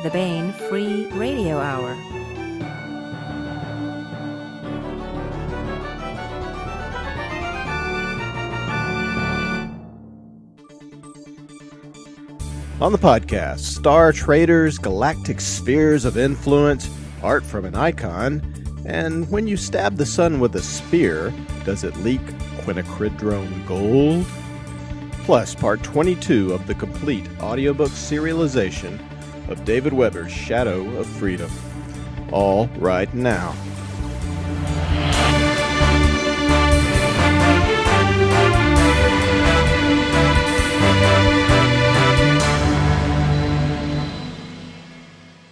The Baen Free Radio Hour. On the podcast, star traders, galactic spheres of influence, art from an icon, and when you stab the sun with a spear, does it leak quinacridrone gold? Plus, part 22 of the complete audiobook serialization of David Weber's Shadow of Freedom. All right now.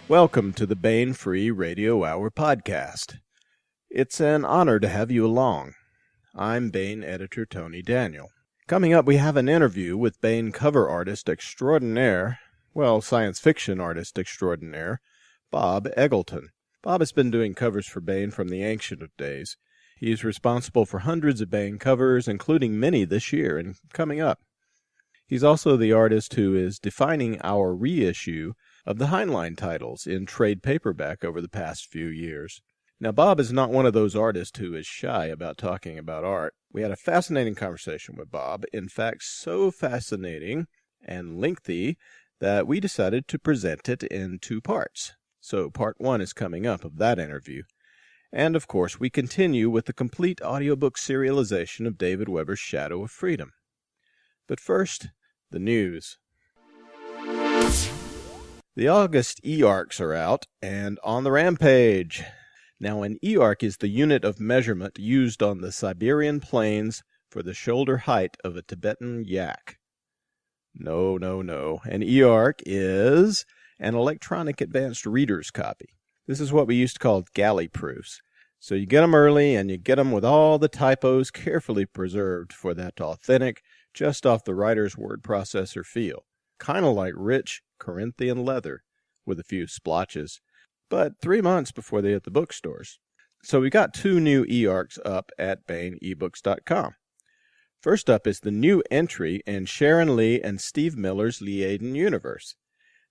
Welcome to the Baen Free Radio Hour podcast. It's an honor to have you along. I'm Baen editor Tony Daniel. Coming up, we have an interview with Baen cover artist extraordinaire, science fiction artist extraordinaire, Bob Eggleton. Bob has been doing covers for Baen from the ancient of days. He's responsible for hundreds of Baen covers, including many this year and coming up. He's also the artist who is defining our reissue of the Heinlein titles in trade paperback over the past few years. Now, Bob is not one of those artists who is shy about talking about art. We had a fascinating conversation with Bob, in fact, so fascinating and lengthy that we decided to present it in two parts. So part one is coming up of that interview. And, of course, we continue with the complete audiobook serialization of David Weber's Shadow of Freedom. But first, the news. The August e-arcs are out and on the rampage. Now, an e-arc is the unit of measurement used on the Siberian plains for the shoulder height of a Tibetan yak. No. An e-arc is an electronic advanced reader's copy. This is what we used to call galley proofs. So you get them early and you get them with all the typos carefully preserved for that authentic, just off the writer's word processor feel. Kind of like rich Corinthian leather with a few splotches, but 3 months before they hit the bookstores. So we got two new e-arcs up at BaenEbooks.com. First up is the new entry in Sharon Lee and Steve Miller's Liaden universe.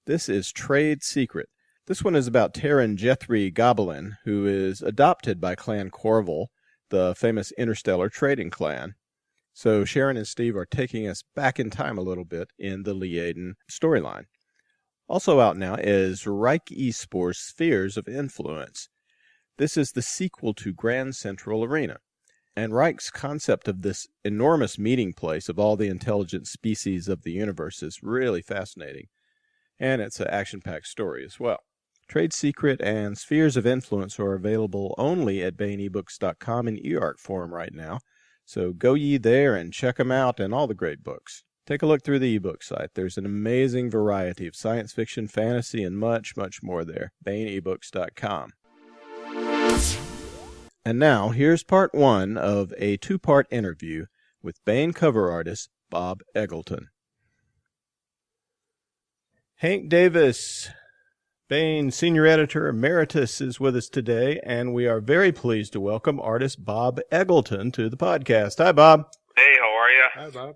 This is Trade Secret. This one is about Terran Jethri Gobelin, who is adopted by Clan Corval, the famous interstellar trading clan. So Sharon and Steve are taking us back in time a little bit in the Liaden storyline. Also out now is Reich Espor's Spheres of Influence. This is the sequel to Grand Central Arena. And Reich's concept of this enormous meeting place of all the intelligent species of the universe is really fascinating. And it's an action-packed story as well. Trade Secret and Spheres of Influence are available only at BaenEbooks.com in e-arc form right now. So go ye there and check them out and all the great books. Take a look through the ebook site. There's an amazing variety of science fiction, fantasy, and much, much more there. BaenEbooks.com. And now, here's part one of a two-part interview with Baen cover artist Bob Eggleton. Hank Davis, Baen Senior Editor Emeritus, is with us today, and we are very pleased to welcome artist Bob Eggleton to the podcast. Hi, Bob. Hey, how are you? Hi, Bob.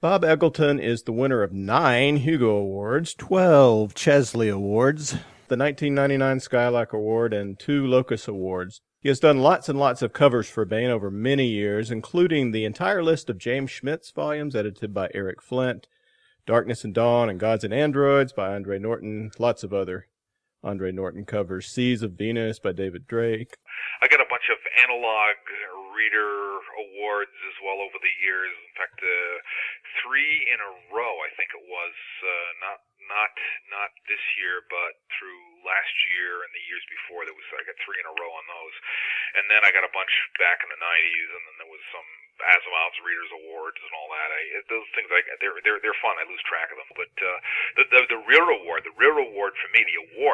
Bob Eggleton is the winner of 9 Hugo Awards, 12 Chesley Awards, the 1999 Skylark Award, and 2 Locus Awards. He has done lots and lots of covers for Baen over many years, including the entire list of James Schmidt's volumes edited by Eric Flint, Darkness and Dawn and Gods and Androids by Andre Norton, lots of other Andre Norton covers, Seas of Venus by David Drake. I got a bunch of analog reader awards as well over the years. In fact, 3 in a row, I think it was, not this year, but through last year and the years before. I got 3 in a row on those. And then I got a bunch back in the 90s, and then there was some Asimov's Readers Awards and all that. Those things, they're fun. I lose track of them. But the real reward for me,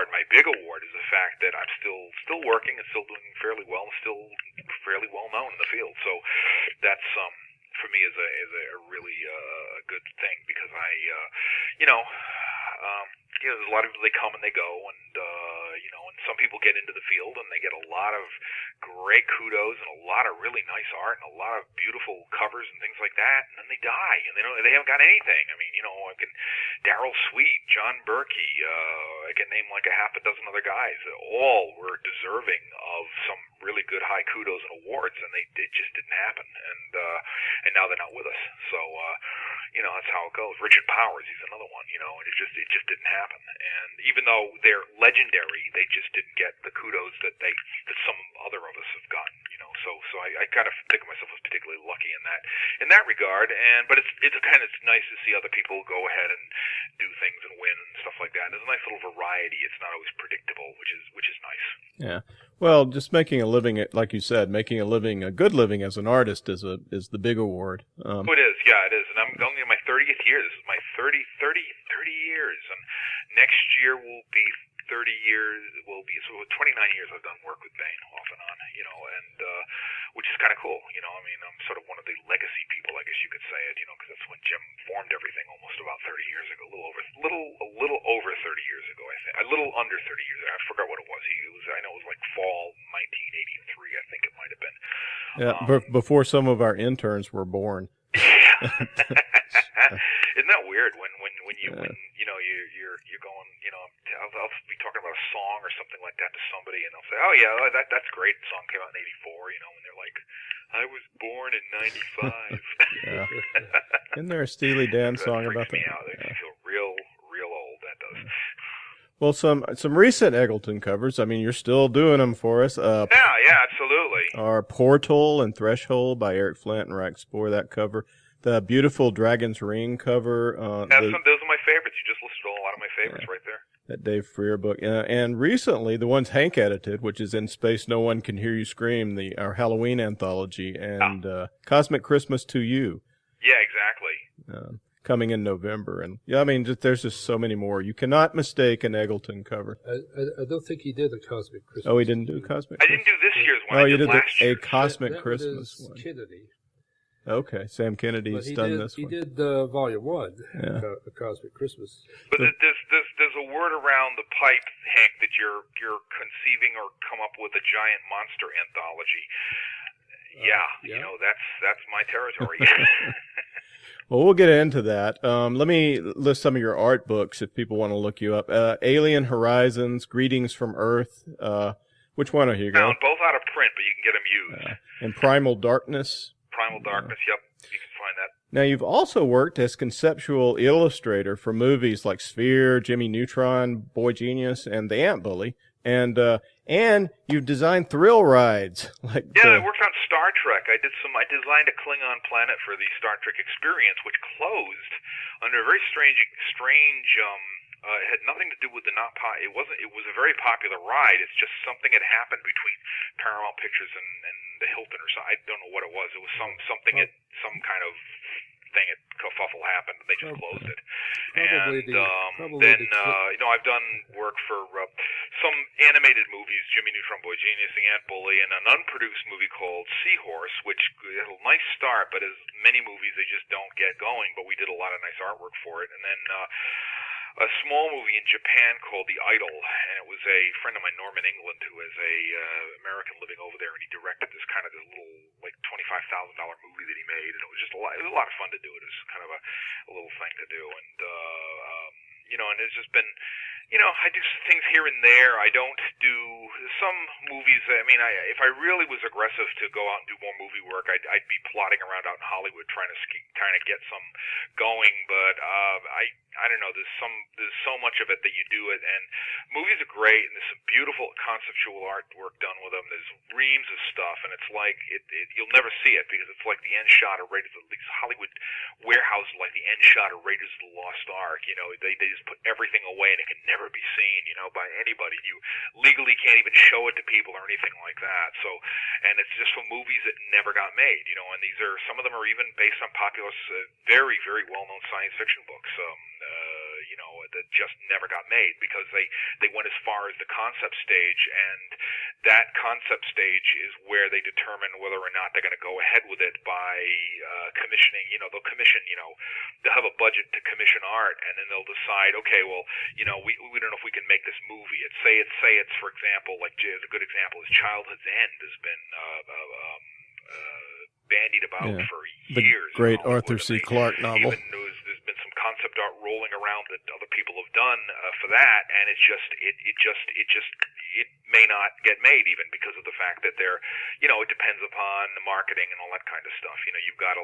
my big award, is the fact that I'm still working and still doing fairly well and still fairly well known in the field. So that's for me is a really good thing, because there's a lot of people, they come and they go, and and some people people get into the field and they get a lot of great kudos and a lot of really nice art and a lot of beautiful covers and things like that, and then they die and they haven't got anything. I mean, I can Daryl Sweet, John Berkey, I can name like a half a dozen other guys that all were deserving of some really good high kudos and awards, and it just didn't happen, and now they're not with us. So that's how it goes. Richard Powers, he's another one, and it just didn't happen. And even though they're legendary, they just didn't get the kudos that some other of us have gotten. So I kind of think of myself as particularly lucky in that regard. But it's nice to see other people go ahead and do things and win and stuff like that. And there's a nice little variety. It's not always predictable, which is nice. Yeah. Well, just making a living, like you said, making a good living as an artist is the big award. It is, yeah, it is. And I'm going in my 30th year. This is my 30 years. And next year will be 30 years, so 29 years I've done work with Baen off and on, and which is kind of cool, I mean, I'm sort of one of the legacy people, I guess you could say it, because that's when Jim formed everything almost about 30 years ago, a little over 30 years ago, I think, a little under 30 years ago, I forgot what it was. I know it was like fall 1983, I think it might have been. Yeah, before some of our interns were born. Isn't that weird when you're going, I'll be talking about a song or something like that to somebody, and they'll say, "Oh yeah, that's great. The song came out in '84," and they're like, "I was born in '95." Yeah. Isn't there a Steely Dan song about that? Me out. It makes me feel real old. That does. Well, some recent Eggleton covers. I mean, you're still doing them for us. Yeah, absolutely. Our Portal and Threshold by Eric Flint and Rex Spohr, that cover. The beautiful Dragon's Ring cover. Those are my favorites. You just listed a lot of my favorites right there. That Dave Freer book. And recently, the ones Hank edited, which is In Space No One Can Hear You Scream, our Halloween anthology, and Cosmic Christmas to You. Yeah, exactly. Coming in November. And yeah, I mean, there's just so many more. You cannot mistake an Eggleton cover. I don't think he did a Cosmic Christmas. Oh, he didn't do Cosmic Christmas? I didn't do this year's one. I did last year's. A Cosmic Christmas one. Kennedy. Okay, Sam Kennedy's done this one. He did Volume 1, A Cosmic Christmas. But there's a word around the pipe, Hank, that you're conceiving or come up with a giant monster anthology. Yeah. That's my territory. Well, we'll get into that. Let me list some of your art books if people want to look you up. Alien Horizons, Greetings from Earth. Which one are you going? Both out of print, but you can get them used. And Primal Darkness. Primal Darkness, yep. You can find that. Now, you've also worked as conceptual illustrator for movies like Sphere, Jimmy Neutron, Boy Genius, and The Ant Bully. And you've designed thrill rides. I worked on Star Trek. I designed a Klingon planet for the Star Trek Experience, which closed under a very strange it had nothing to do with it was a very popular ride. It's just something had happened between Paramount Pictures and the Hilton or something. I don't know what it was. It was some kind of thing at kerfuffle happened, and they just closed it. I've done work for some animated movies, Jimmy Neutron, Boy Genius, The Ant Bully, and an unproduced movie called Seahorse, which had a nice start, but as many movies, they just don't get going. But we did a lot of nice artwork for it, and then a small movie in Japan called The Idol, and it was a friend of mine, Norman England, who is a American living over there, and he directed this little like $25,000 movie that he made, and it was just a lot of fun to do. It was kind of a little thing to do, and and it's just been, I do things here and there. I don't do some movies. I mean, if I really was aggressive to go out and do more movie work, I'd be plodding around out in Hollywood trying to get some going. But I don't know. There's so much of it that you do it, and movies are great, and there's some beautiful conceptual artwork done with them. There's reams of stuff, and it's like you'll never see it because it's like the end shot of Raiders of these Hollywood warehouses, like the end shot of Raiders of the Lost Ark. They just put everything away, and it can never be seen, by anybody. You legally can't even show it to people or anything like that. So, and it's just for movies that never got made, and some of them are even based on popular, very, very well-known science fiction books. that just never got made because they went as far as the concept stage, and that concept stage is where they determine whether or not they're going to go ahead with it by commissioning. They'll commission, they'll have a budget to commission art, and then they'll decide, okay, well, we don't know if we can make this movie. Say it's for example, like a good example is Childhood's End has been bandied about for years. The great Arthur C. Clarke novel. Even there's been some concept art rolling around that other people have done for that, and it may not get made even because of the fact that they're, it depends upon the marketing and all that kind of stuff. You've got to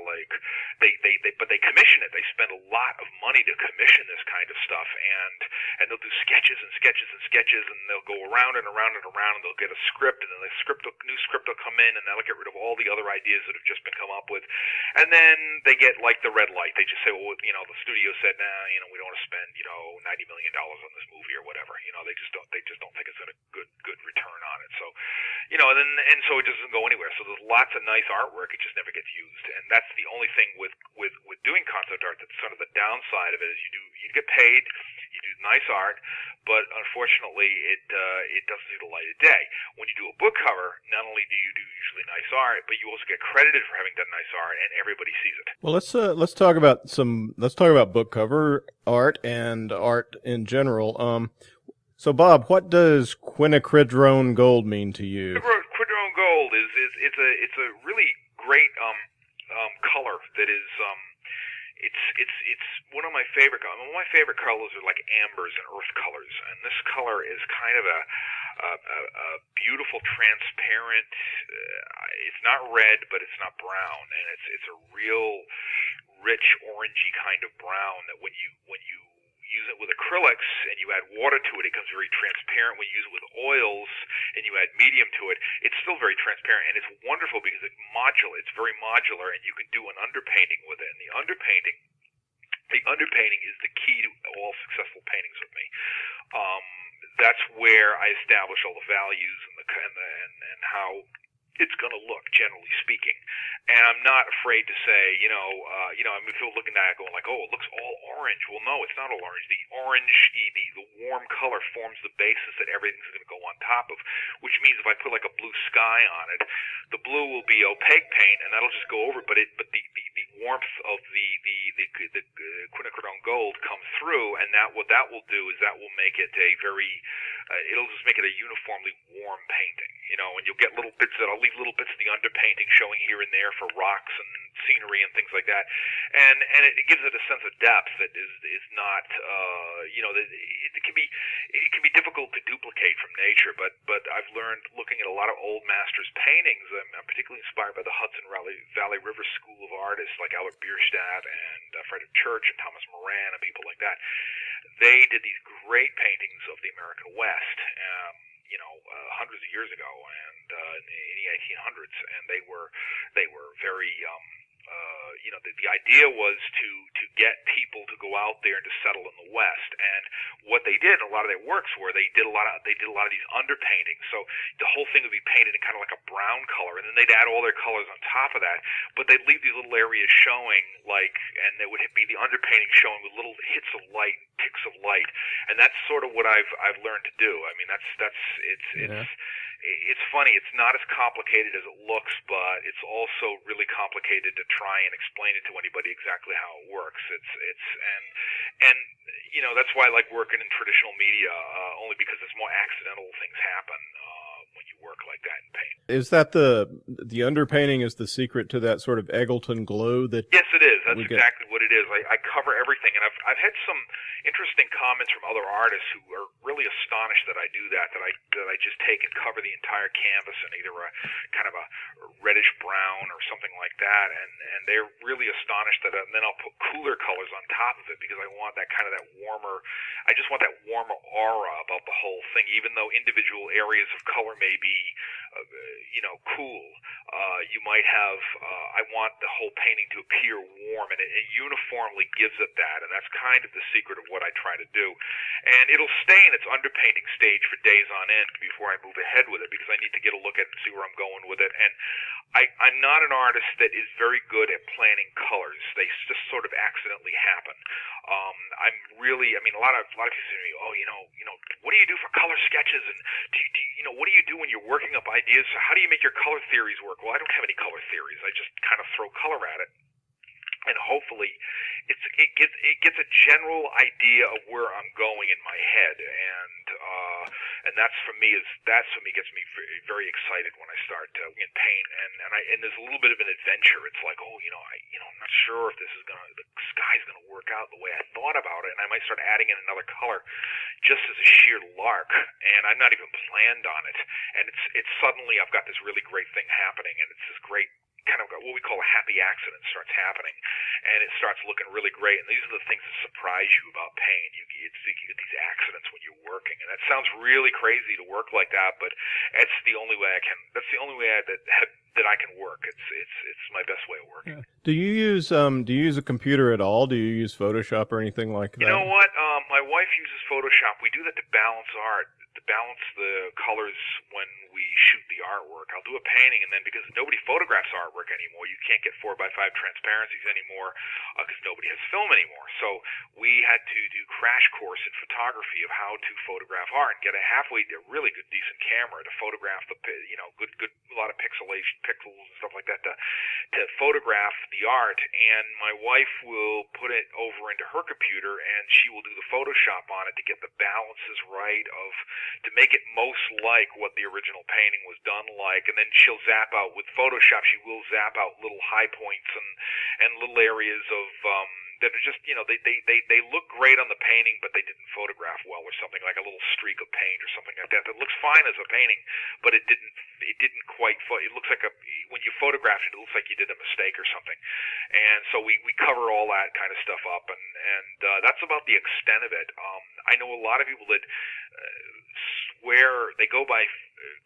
but they commission it. They spend a lot of money to commission this kind of stuff, and they'll do sketches and sketches and sketches, and they'll go around and around and around, and they'll get a script, and then new script will come in, and they'll get rid of all the other ideas that have just been come up with, and then they get like the red light. They just say, well, the studio said, nah, we don't want to spend, $90 million on this movie or whatever. They just don't think it's a good return on it. So, and so it doesn't go anywhere. So there's lots of nice artwork. It just never gets used. And that's the only thing with doing concept art that's sort of the downside of it is you get paid, you do nice art, but unfortunately it doesn't see the light of day. When you do a book cover, not only do you do usually nice art, but you also get credited for having done nice art, and everybody sees it. Well, let's talk about book cover art and art in general. So Bob, what does quinacridone gold mean to you? Quinacridone gold is it's a really great color that is it's one of my favorite colors. One of my favorite colors are like ambers and earth colors, and this color is kind of a beautiful transparent. It's not red, but it's not brown, and it's a real rich orangey kind of brown that when you use it with acrylics and you add water to it, it becomes very transparent. When you use it with oils and you add medium to it, it's still very transparent, and it's wonderful because it's very modular, and you can do an underpainting with it. And the underpainting is the key to all successful paintings with me. That's where I establish all the values and how it's going to look, generally speaking. And I'm not afraid to say, if you're looking at it going like, oh, it looks all orange. Well, no, it's not all orange. The orange, the warm color forms the basis that everything's going to go on top of, which means if I put like a blue sky on it, the blue will be opaque paint, and that'll just go over it, but the warmth of the quinacridone gold comes through, and what that will do is that will make it a very, it'll just make it a uniformly warm painting, and you'll get little bits I'll leave little bits of the underpainting showing here and there for rocks and scenery and things like that, and it gives it a sense of depth that is not, it can be difficult to duplicate from nature, but I've learned looking at a lot of old masters' paintings. I'm particularly inspired by the Hudson Valley River School of Artists like Albert Bierstadt and Frederick Church and Thomas Moran and people like that. They did these great paintings of the American West, hundreds of years ago, and in the 1800s, and they were very. The idea was to get people to go out there and to settle in the West. And what they did, a lot of their works were they did a lot of these underpaintings. So the whole thing would be painted in kind of like a brown color, and then they'd add all their colors on top of that. But they'd leave these little areas showing, and there would be the underpainting showing with little hits of light, ticks of light. And that's sort of what I've learned to do. I mean, it's funny. It's not as complicated as it looks, but it's also really complicated to try and explain it to anybody exactly how it works. And that's why I like working in traditional media, only because there's more accidental things happen when you work like that in paint. Is that the underpainting is the secret to that sort of Eggleton glow that? Yes, it is. That's exactly what it is. I cover everything, and I've had some interesting comments from other artists who are really astonished that I do that I just take and cover the entire canvas in either a kind of a reddish brown or something like that, and they're really astonished and then I'll put cooler colors on top of it because I want that warmer, I just want that warmer aura about the whole thing, even though individual areas of color may be, cool. You might have, I want the whole painting to appear warm, and it uniformly gives it that, and that's kind of the secret of what I try to do. And it'll stay in its underpainting stage for days on end before I move ahead with it, because I need to get a look at it and see where I'm going with it. And I'm not an artist that is very good at planning colors. They just sort of accidentally happen. I'm really, a lot of people say to me, what do you do for color sketches, and what do you do when you're working up ideas? So how do you make your color theories work? Well, I don't have any color theories. I just kind of throw color at it, and hopefully it gets a general idea of where I'm going in my head, and that's for me gets me very, very excited when I start in paint, and there's a little bit of an adventure. It's like, I'm not sure if the sky's gonna work out the way I thought about it, and I might start adding in another color just as a sheer lark, and I'm not even planned on it, and it's suddenly I've got this really great thing happening, and it's this great kind of what we call a happy accident starts happening, and it starts looking really great. And these are the things that surprise you about paint. You get these accidents when you're working, and that sounds really crazy to work like that, but it's the only way I can. That's the only way that I can work. It's my best way of working. Yeah. Do you use a computer at all? Do you use Photoshop or anything like that? You know what? My wife uses Photoshop. We do that to balance art, to balance the colors when we shoot the artwork. I'll do a painting, and then because nobody photographs artwork anymore, you can't get 4x5 transparencies anymore because nobody has film anymore. So we had to do crash course in photography of how to photograph art and get a really good, decent camera to photograph the, a lot of pixels and stuff like that to photograph the art. And my wife will put it over into her computer, and she will do the Photoshop on it to get the balances right to make it most like what the original painting was done like. And then she'll zap out with Photoshop. She will zap out little high points and little areas of that are just they look great on the painting, but they didn't photograph well, or something like a little streak of paint or something like that. That looks fine as a painting, but it didn't quite. It looks like when you photograph it, it looks like you did a mistake or something. And so we cover all that kind of stuff up, and that's about the extent of it. I know a lot of people that swear they go by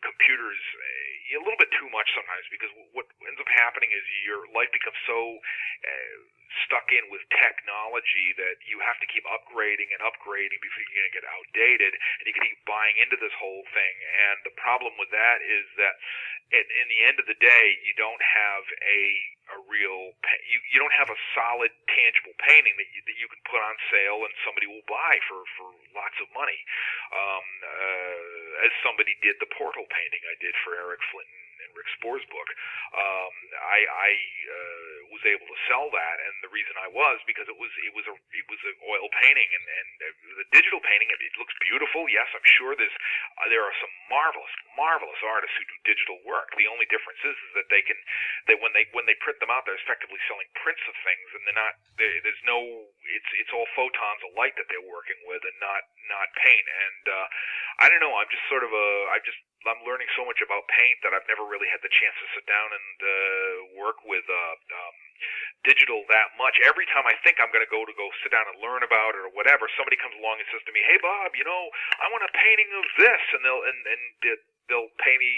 computers a little bit too much sometimes, because what ends up happening is your life becomes so stuck in with technology that you have to keep upgrading before you're going to get outdated, and you can keep buying into this whole thing. And the problem with that is that in the end of the day, you don't have a real you don't have a solid, tangible painting that you can put on sale and somebody will buy for lots of money, as somebody did the Portal painting I did for Eric Flinton and Rick Spore's book. I was able to sell that, and the reason I was because it was an oil painting, and the digital painting, it looks beautiful. Yes, I'm sure there are some marvelous artists who do digital work. The only difference is that when they print them out, they're effectively selling prints of things, and it's all photons of light that they're working with, and not paint. And I don't know. I'm learning so much about paint that I've never really had the chance to sit down and work with digital that much. Every time I think I'm going to go sit down and learn about it or whatever, somebody comes along and says to me, "Hey Bob, I want a painting of this," and they'll pay me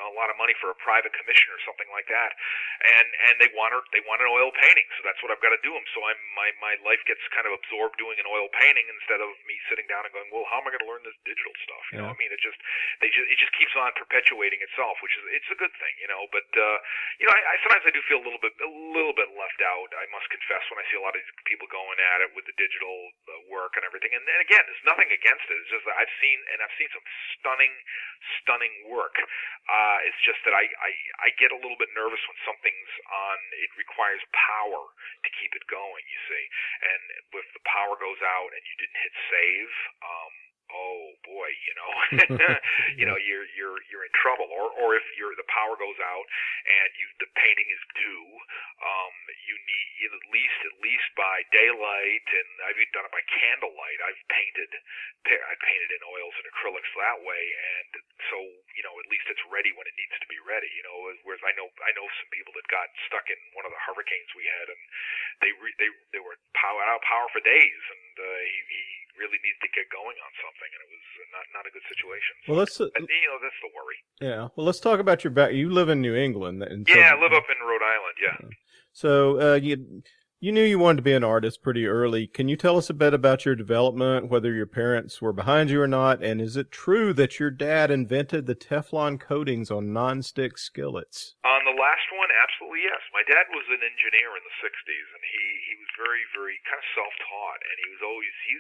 a lot of money for a private commission or something like that, and they want an oil painting, so that's what I've got to do them. So my life gets kind of absorbed doing an oil painting instead of me sitting down and going, well, how am I going to learn this digital stuff? You know, I mean, it just keeps on perpetuating itself, which is it's a good thing, But I sometimes I do feel a little bit left out. I must confess, when I see a lot of these people going at it with the digital work and everything. And again, there's nothing against it. It's just that I've seen some stunning work. It's just that I get a little bit nervous when something's on. It requires power to keep it going, you see. And if the power goes out and you didn't hit save, oh boy, you're in trouble. Or if the power goes out and the painting is due, you need at least by daylight, and I've even done it by candlelight. I painted in oils and acrylics that way, and so at least it's ready when it needs to be ready. Whereas I know some people that got stuck in one of the hurricanes we had, and they were out of power for days, and he really needed to get going on something, and it was not a good situation. Well, that's the worry. Yeah. Well, let's talk about your back. You live in New England. I live up in Rhode Island. Yeah. So you knew you wanted to be an artist pretty early. Can you tell us a bit about your development, whether your parents were behind you or not? And is it true that your dad invented the Teflon coatings on nonstick skillets? On the last one, absolutely yes. My dad was an engineer in the 60s, and he was very, very kind of self-taught, and he was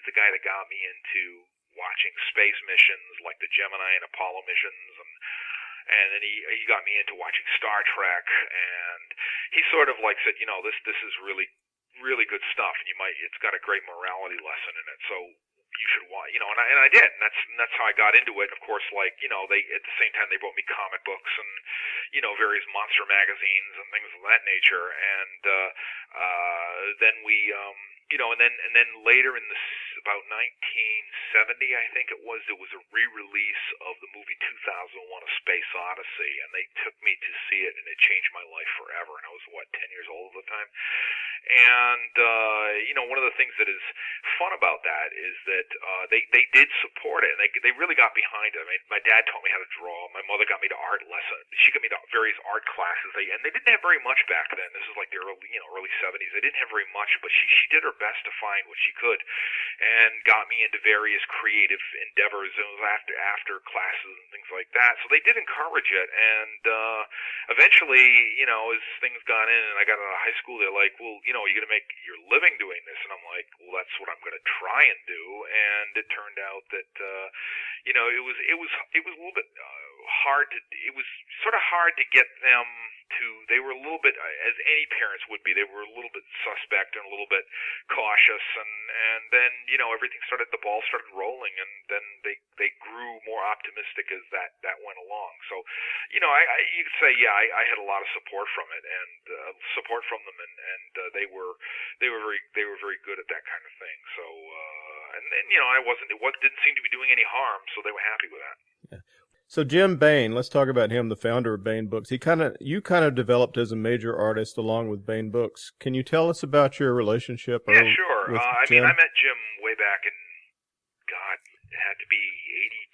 the guy that got me into watching space missions like the Gemini and Apollo missions, and then he got me into watching Star Trek, and he sort of like said, this is really good stuff, and it's got a great morality lesson in it, so you should watch, and I did, and that's how I got into it. And of course, like, they at the same time they brought me comic books and various monster magazines and things of that nature, and then we and then later in about 1970, I think it was, there was a re-release of the movie 2001: A Space Odyssey, and they took me to see it, and it changed my life forever. And I was 10 years old at the time. And one of the things that is fun about that is that they did support it, and they really got behind it. I mean, my dad taught me how to draw. My mother got me to art lessons. She got me to various art classes. And they didn't have very much back then. This is like the early 70s. They didn't have very much, but she did her best to find what she could, and got me into various creative endeavors. It was after classes and things like that. So they did encourage it, and eventually, as things got in and I got out of high school, they're like, well, you're going to make your living doing this, and I'm like, well, that's what I'm going to try and do. And it turned out that it was a little bit hard to. It was sort of hard to get them to. They were a little bit, as any parents would be, they were a little bit suspect and a little bit cautious, and then the ball started rolling, and then they grew more optimistic as that went along. So you could say, I had a lot of support from it, and support from them, and they were very good at that kind of thing. So and then didn't seem to be doing any harm, so they were happy with that. Yeah. So Jim Baen, let's talk about him, the founder of Baen Books. You kind of developed as a major artist along with Baen Books. Can you tell us about your relationship? Yeah, sure. I met Jim way back in, it had to be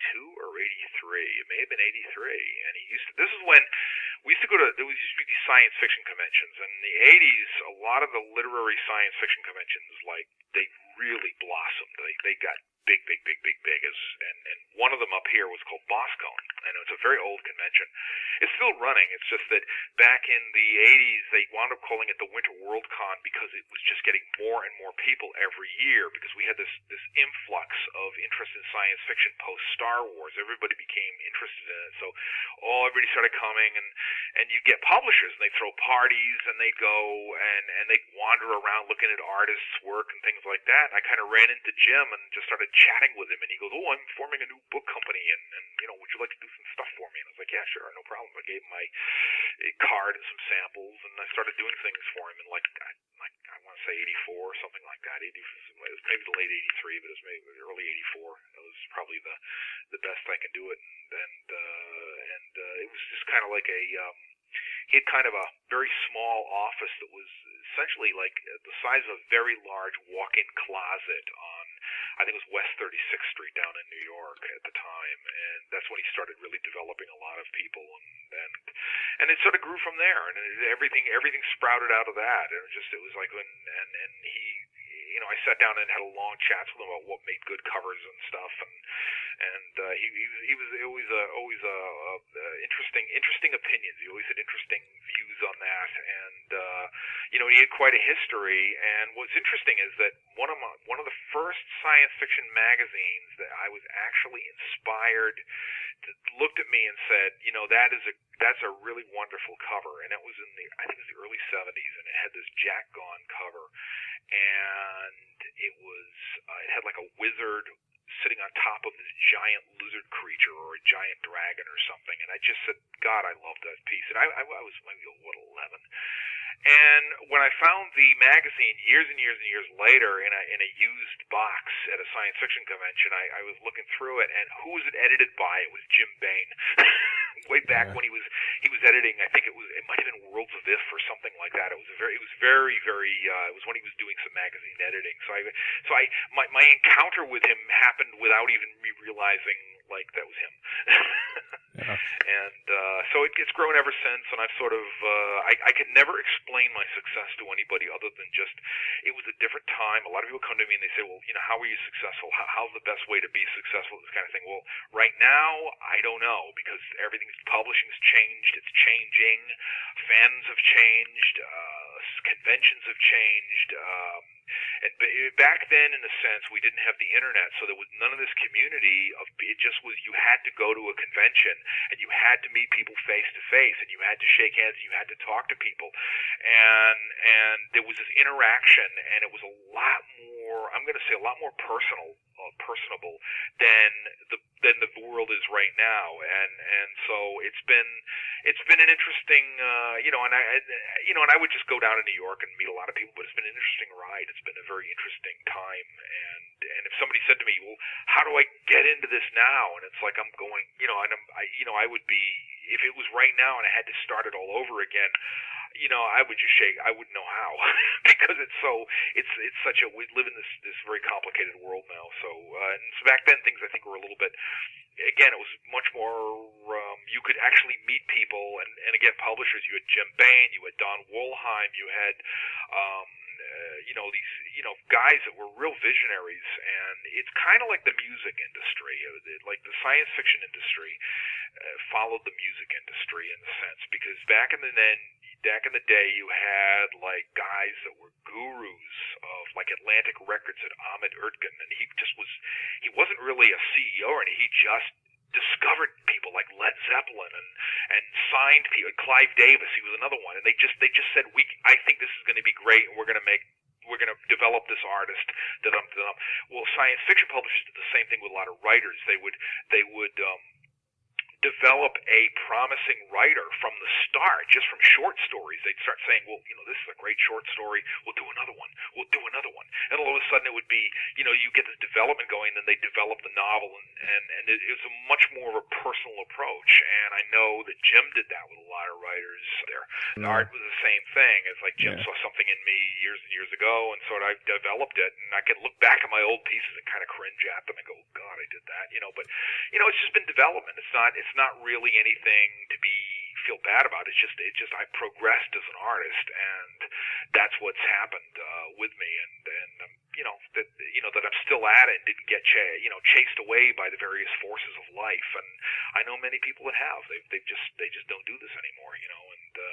82 or 83. It may have been 83. And this is when there used to be these science fiction conventions. And in the 80s, a lot of the literary science fiction conventions, they really blossomed. They got big, and one of them up here was called BosCon, and it's a very old convention. It's still running. It's just that back in the 80s, they wound up calling it the Winter World Con because it was just getting more and more people every year, because we had this influx of interest in science fiction post Star Wars. Everybody became interested in it, so everybody started coming, and you get publishers, and they throw parties, and they go and they wander around looking at artists' work and things like that. And I kind of ran into Jim and just started chatting with him, and he goes, "Oh, I'm forming a new book company, and would you like to do some stuff for me?" And I was like, "Yeah, sure, no problem." I gave him my card and some samples, and I started doing things for him in I want to say 84 or something like that. It was maybe the late 83, but it was maybe early 84. It was probably the best I can do it, and it was just kind of like he had kind of a very small office that was essentially like the size of a very large walk-in closet on, I think it was West 36th Street down in New York at the time, and that's when he started really developing a lot of people, and it sort of grew from there, and everything sprouted out of that. It was like when and he. I sat down and had a long chat with him about what made good covers and stuff, and he was always interesting opinions. He always had interesting views on that, and he had quite a history. And what's interesting is that one of the first science fiction magazines that I was actually inspired to looked at me and said, that's a really wonderful cover, and it was I think it was the early 70s, and it had this Jack Gaughan cover, and it had like a wizard sitting on top of this giant lizard creature or a giant dragon or something, and I just said, God, I love that piece. And I was maybe 11. And when I found the magazine years and years and years later in a used box at a science fiction convention, I was looking through it, and who was it edited by? It was Jim Baen. way back when he was editing. I think it might have been Worlds of If or something like that. It was very it was when he was doing some magazine editing. My encounter with him happened without even me realizing like that was him. Yeah. And so it's grown ever since, and I've sort of I could never explain my success to anybody other than just it was a different time. A lot of people come to me and they say, well, how are you successful? How's the best way to be successful? This kind of thing. Well, right now I don't know, because publishing's changed. It's changing. Fans have changed. Conventions have changed. And back then, in a sense, we didn't have the internet, so there was none of this community. It just was, you had to go to a convention, and you had to meet people face to face, and you had to shake hands, and you had to talk to people, and there was this interaction, and it was a lot more, I'm going to say, a lot more personable than the world is right now, and so it's been an interesting, and I would just go down to New York and meet a lot of people, but it's been an interesting ride. It's been a very interesting time, and if somebody said to me, well, how do I get into this now? And it's like I'm going, I would be, if it was right now and I had to start it all over again, I would just shake. I wouldn't know how because it's such a, we live in this very complicated world now. So, and so back then things I think were a little bit, again, it was much more, you could actually meet people, and again, publishers, you had Jim Baen, you had Don Wollheim, you had, these, guys that were real visionaries, and it's kind of like the music industry, like the science fiction industry followed the music industry in a sense, because back in the day, you had like guys that were gurus of like Atlantic Records and Ahmet Ertegun, and he wasn't really a CEO, and he just discovered people like Led Zeppelin and signed people. Clive Davis, he was another one, and they just said, I think this is going to be great, and we're going to develop this artist. Well, science fiction publishers did the same thing with a lot of writers. They would develop a promising writer from the start, just from short stories. They'd start saying, well, this is a great short story. We'll do another one. We'll do another one. And all of a sudden it would be, you get the development going, then they develop the novel, and it was a much more of a personal approach. And I know that Jim did that with a lot of writers there. And art was the same thing. It's like Jim saw something in me years and years ago, and sort of I developed it, and I can look back at my old pieces and kind of cringe at them and go, oh, God, I did that, but it's just been development. It's not really anything to feel bad about. It's just I progressed as an artist, and that's what's happened with me, and that I'm still at it and didn't get chased away by the various forces of life. And I know many people that have. They just don't do this anymore, and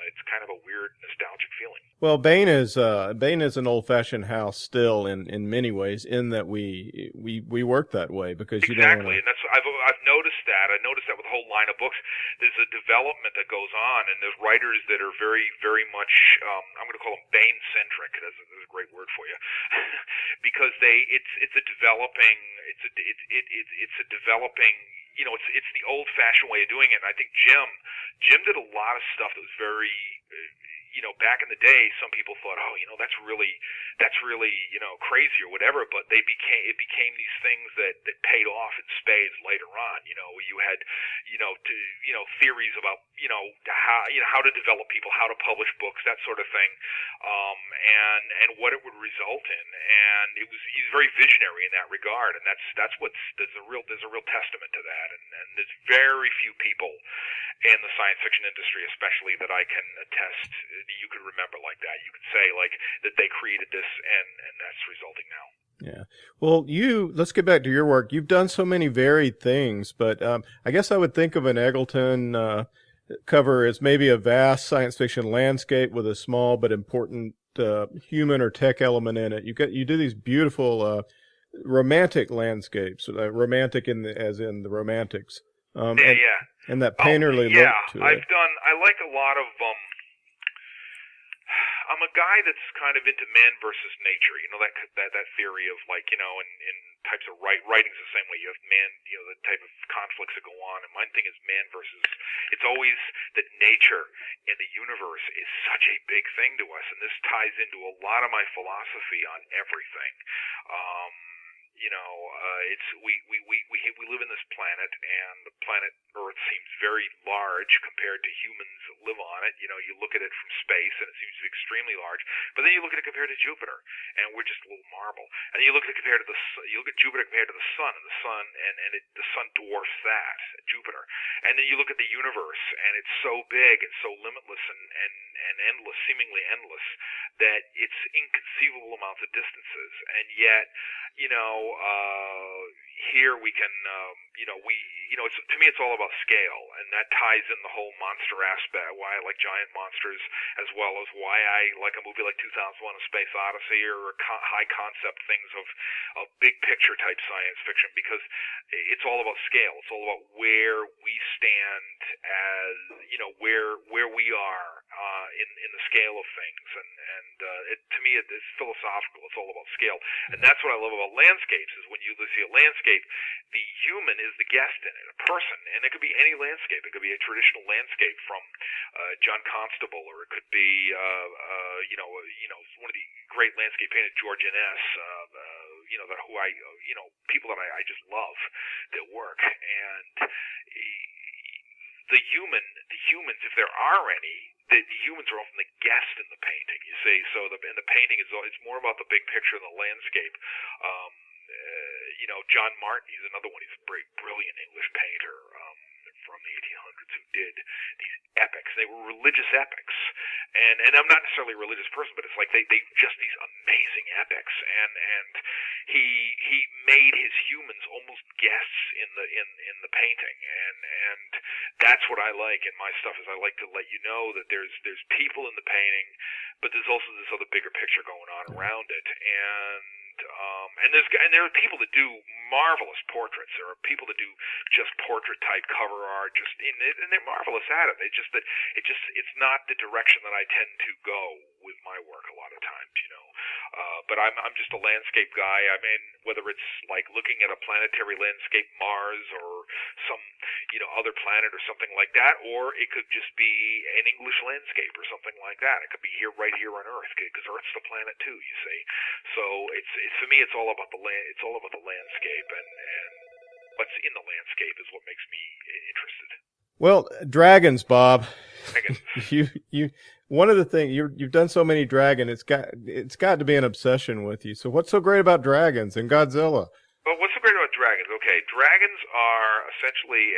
it's kind of a weird nostalgic feeling. Well, Baen is an old-fashioned house still in many ways, in that we work that way, because exactly, you don't wanna... and that's I've noticed that. I noticed that with a whole line of books. There's a development that goes on, and there's writers that are very, very much I'm going to call them Baen-centric. That's a great word for you, because it's a developing it's the old-fashioned way of doing it. And I think Jim did a lot of stuff that was very, back in the day, some people thought, oh, that's really, crazy or whatever. But it became these things that paid off in spades later on. You had, theories about, how to develop people, how to publish books, that sort of thing, and what it would result in. And he's very visionary in that regard, and there's a real testament to that. And there's very few people in the science fiction industry, especially, that I can attest you could remember like that. You could say like that they created this, and that's resulting now. Yeah. Well, let's get back to your work. You've done so many varied things, but I guess I would think of an Eggleton cover as maybe a vast science fiction landscape with a small but important human or tech element in it. You do these beautiful romantic landscapes, romantic as in the romantics. And that painterly look to it. I like a lot of I'm a guy that's kind of into man versus nature, that theory of like, in types of writing's the same way. You have man, the type of conflicts that go on, and my thing is man versus, it's always that nature in the universe is such a big thing to us, and this ties into a lot of my philosophy on everything. It's we live in this planet, and the planet Earth seems very large compared to humans that live on it. You look at it from space, and it seems to be extremely large. But then you look at it compared to Jupiter, and we're just a little marble. And then you look at it compared to you look at Jupiter compared to the sun, and the sun dwarfs that, Jupiter. And then you look at the universe, and it's so big and so limitless and endless, seemingly endless, that it's inconceivable amounts of distances. And yet, here we can, to me it's all about scale, and that ties in the whole monster aspect, why I like giant monsters, as well as why I like a movie like 2001: A Space Odyssey, or high concept things of big picture type science fiction, because it's all about scale. It's all about where we stand as, where we are in the scale of things, and to me it's philosophical. It's all about scale, and that's what I love about landscapes, is when you see a landscape, the human is the guest in it, a person, and it could be any landscape. It could be a traditional landscape from John Constable, or it could be one of the great landscape painters, George Inness, people that I just love their work. And the humans, if there are any, the humans are often the guest in the painting, you see. So the painting it's more about the big picture than the landscape. John Martin, he's another one. He's a brilliant English painter from the 1800s who did these epics. They were religious epics, and I'm not necessarily a religious person, but it's like they just these amazing epics, and he made his humans almost guests in the painting, and that's what I like in my stuff, is I like to let you know that there's people in the painting, but there's also this other bigger picture going on around it, and there are people that do marvelous portraits. There are people that do just portrait type cover art, and they're marvelous at it. It's not the direction that I tend to go with my work a lot of times, But I'm just a landscape guy. I mean, whether it's like looking at a planetary landscape, Mars, or some other planet or something like that, or it could just be an English landscape or something like that. It could be right here on Earth, because Earth's the planet too, you see. So it's for me, it's all about the land. It's all about the landscape, and what's in the landscape is what makes me interested. Well, dragons, Bob. Dragons. you one of the things you've done so many dragon, it's got to be an obsession with you. So what's so great about dragons and Godzilla? Well, what's so great about dragons? Okay, dragons are essentially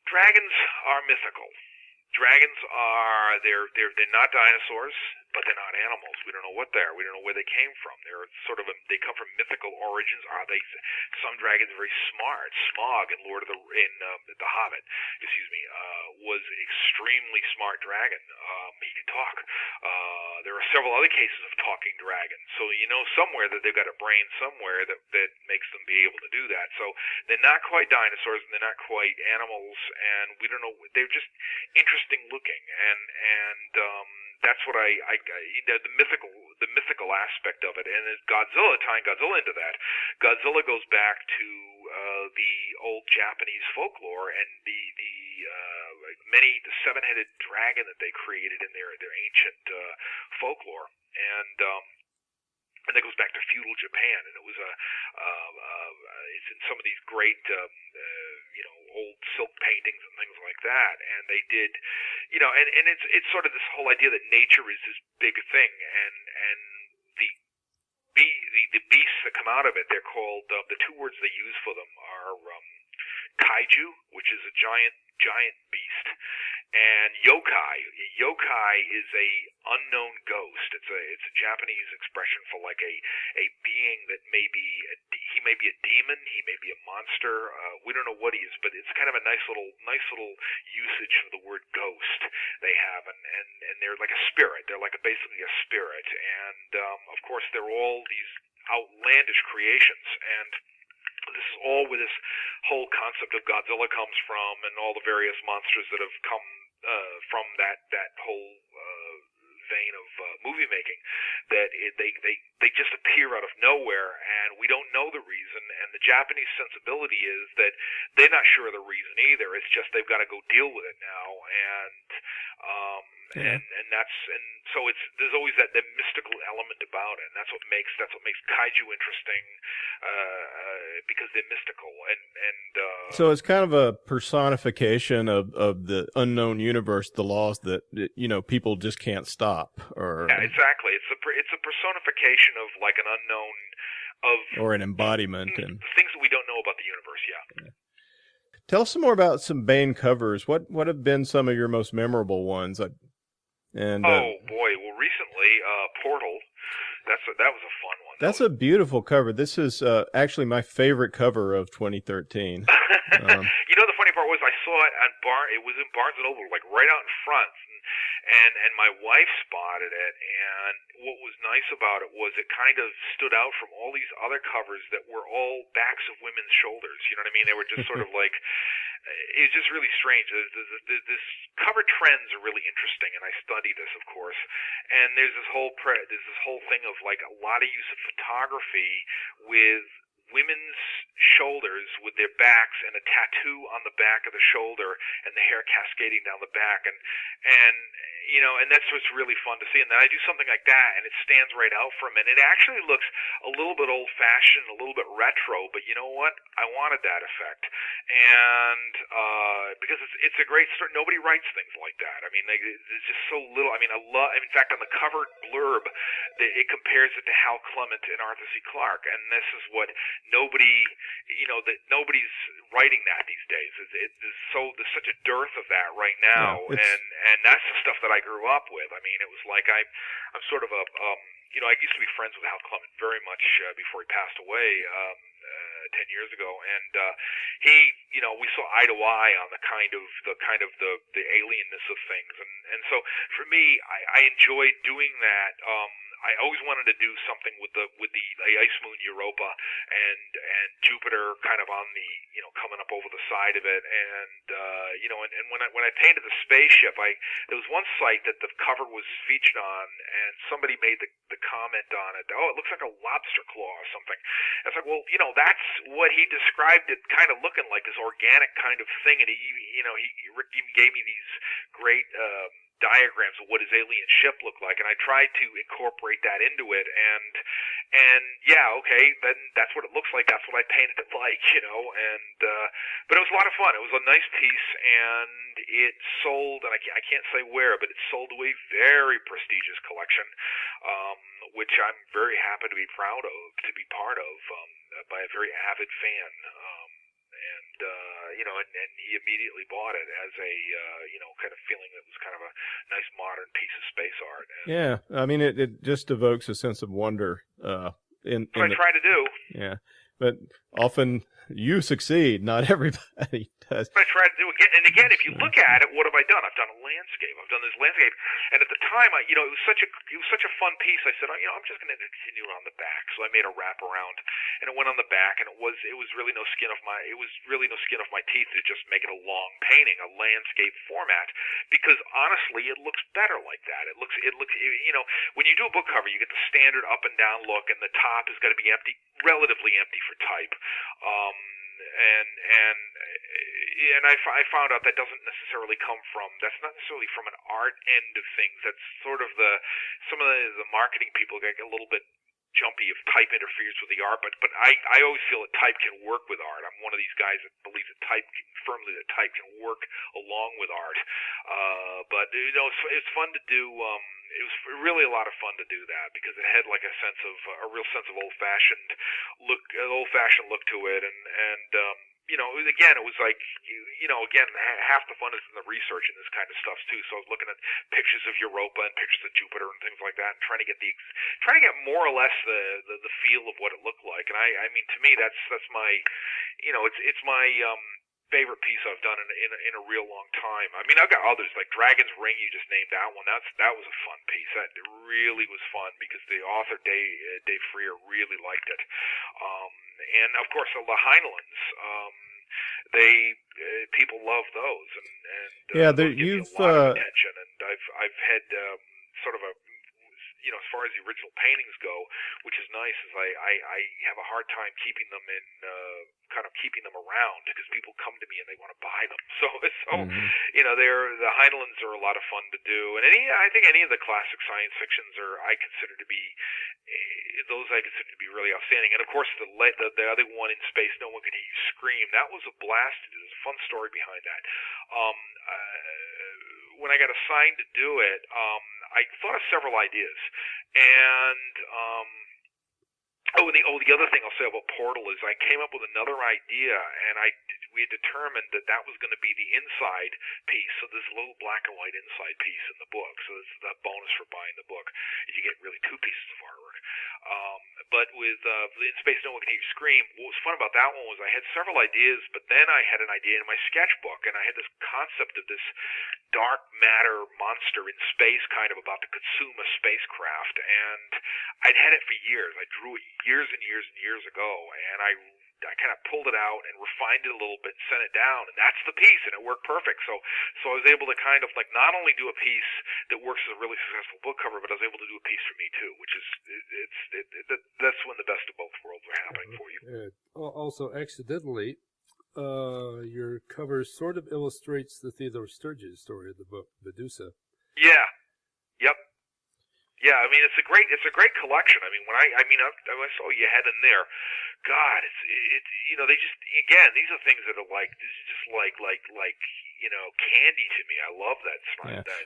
dragons are mythical. Dragons are they're not dinosaurs, but they're not animals. We don't know what they are. We don't know where they came from. They're they come from mythical origins. Are they? Some dragons are very smart. Smaug in The Hobbit, was extremely smart dragon. He could talk. There are several other cases of talking dragons. So somewhere that they've got a brain somewhere that makes them be able to do that. So they're not quite dinosaurs, and they're not quite animals, and we don't know. They're just interesting looking, and that's what the mythical aspect of it. And tying Godzilla into that, Godzilla goes back to the old Japanese folklore, and the seven-headed dragon that they created in their ancient folklore, and that goes back to feudal Japan, and it was it's in some of these great old silk paintings and things like that, and they did, and it's sort of this whole idea that nature is this big thing, and the beasts that come out of it, they're called, the two words they use for them are kaiju, which is a giant beast, and yokai. Yokai is a unknown ghost. It's a Japanese expression for like a being that he may be a demon, he may be a monster. We don't know what he is, but it's kind of a nice little usage of the word ghost they have, and they're like a spirit. They're like basically a spirit, and of course they're all these outlandish creations, and this is all where this whole concept of Godzilla comes from, and all the various monsters that have come from that whole vein of movie making, that they just appear out of nowhere, and we don't know the reason. And the Japanese sensibility is that they're not sure of the reason either. It's just they've got to go deal with it now, and so there's always that mystical element about it, and that's what makes kaiju interesting, because they're mystical and so it's kind of a personification of the unknown universe, the laws that people just can't stop. Yeah, exactly. It's a personification of like an unknown or an embodiment and things that we don't know about the universe. Yeah. Tell us some more about some Bane covers. What have been some of your most memorable ones? Oh boy! Well, recently, Portal. That was a fun one. That's a beautiful cover. This is actually my favorite cover of 2013. The funny part was I saw it on It was in Barnes and Noble, like right out in front, and my wife spotted it. And what was nice about it was it kind of stood out from all these other covers that were all backs of women's shoulders. You know what I mean? They were just sort of like. It was just really strange. This cover trends are really interesting, and I study this, of course. And there's this whole thing of like a lot of use of photography with women's shoulders with their backs and a tattoo on the back of the shoulder and the hair cascading down the back, and that's what's really fun to see. And then I do something like that, and it stands right out from it. It actually looks a little bit old-fashioned, a little bit retro, but you know what? I wanted that effect, and because it's a great story. Nobody writes things like that. I mean, there's just so little. I mean, in fact, on the cover blurb, it compares it to Hal Clement and Arthur C. Clarke, and this is what nobody's writing that these days. There's such a dearth of that right now, and that's the stuff that I grew up with. I mean, it was like I'm sort of I used to be friends with Hal Clement very much before he passed away 10 years ago, and we saw eye to eye on the kind of the alienness of things, and so for me, I enjoyed doing that. I always wanted to do something with the ice moon Europa and Jupiter kind of on the coming up over the side of it, and when I painted the spaceship, there was one site that the cover was featured on, and somebody made the comment on it. Oh, it looks like a lobster claw or something. And it's like, well, that's what he described it kind of looking like, this organic kind of thing, and Rick even gave me these great diagrams of what his alien ship looked like, and I tried to incorporate that into it, and yeah, okay, then that's what it looks like. That's what I painted it like, but it was a lot of fun. It was a nice piece, and it sold, and I can't say where, but it sold to a very prestigious collection, which I'm very happy to be proud of, to be part of, by a very avid fan. And he immediately bought it as a, kind of feeling that it was kind of a nice modern piece of space art. And yeah, I mean, it just evokes a sense of wonder. What I try to do. Yeah, but often you succeed. Not everybody does. What I try to do again, if you look at it, what have I done? I've done a landscape. I've done this landscape, and at the time, it was such a fun piece. I said, I'm just going to continue on the back. So I made a wrap around, and it went on the back, and it was really no skin off my teeth to just make it a long painting, a landscape format, because honestly, it looks better like that. It looks when you do a book cover, you get the standard up and down look, and the top is going to be empty, relatively empty for type. And I found out that doesn't necessarily that's not necessarily from an art end of things. That's sort of some of the marketing people get a little bit jumpy if type interferes with the art, but I always feel that type can work with art. I'm one of these guys that believes that type can work along with art. But it's fun to do. It was really a lot of fun to do that because it had like a real sense of old fashioned look to it, and again, it was like, again, half the fun is in the research in this kind of stuff too. So I was looking at pictures of Europa and pictures of Jupiter and things like that, and trying to get more or less the feel of what it looked like. And I mean, to me, that's my, it's my favorite piece I've done in a real long time. I mean, I've got others like Dragon's Ring. You just named that one. That was a fun piece. That really was fun because the author Dave Freer really liked it. And of course, the Heinleins. People love those, and yeah, those give me a lot of attention. And I've had sort of a, as far as the original paintings go, which is nice, is I have a hard time keeping them in, kind of keeping them around, because people come to me and they want to buy them. So the Heinleins are a lot of fun to do, and I think any of the classic science fictions I consider to be really outstanding. And of course, the other one, In Space No One Can Hear You Scream, that was a blast to do. There's a fun story behind that. When I got assigned to do it, I thought of several ideas, and the other thing I'll say about Portal is I came up with another idea, and we had determined that was going to be the inside piece. So there's a little black and white inside piece in the book. So this is that bonus for buying the book. You get really two pieces of artwork. But with In Space No One Can Hear You Scream, what was fun about that one was I had several ideas, but then I had an idea in my sketchbook, and I had this concept of this dark matter monster in space kind of about to consume a spacecraft, and I'd had it for years. I drew it years and years and years ago, and I kind of pulled it out and refined it a little bit, sent it down, and that's the piece, and it worked perfect. So I was able to kind of not only do a piece that works as a really successful book cover, but I was able to do a piece for me too, which is that's when the best of both worlds are happening for you. Also, accidentally, your cover sort of illustrates the Theodore Sturges story of the book, Medusa. Yeah. Yep. Yeah, I mean it's a great collection. I mean when I saw you had in there, God, it's they just, again, these are things that are candy to me. I love that.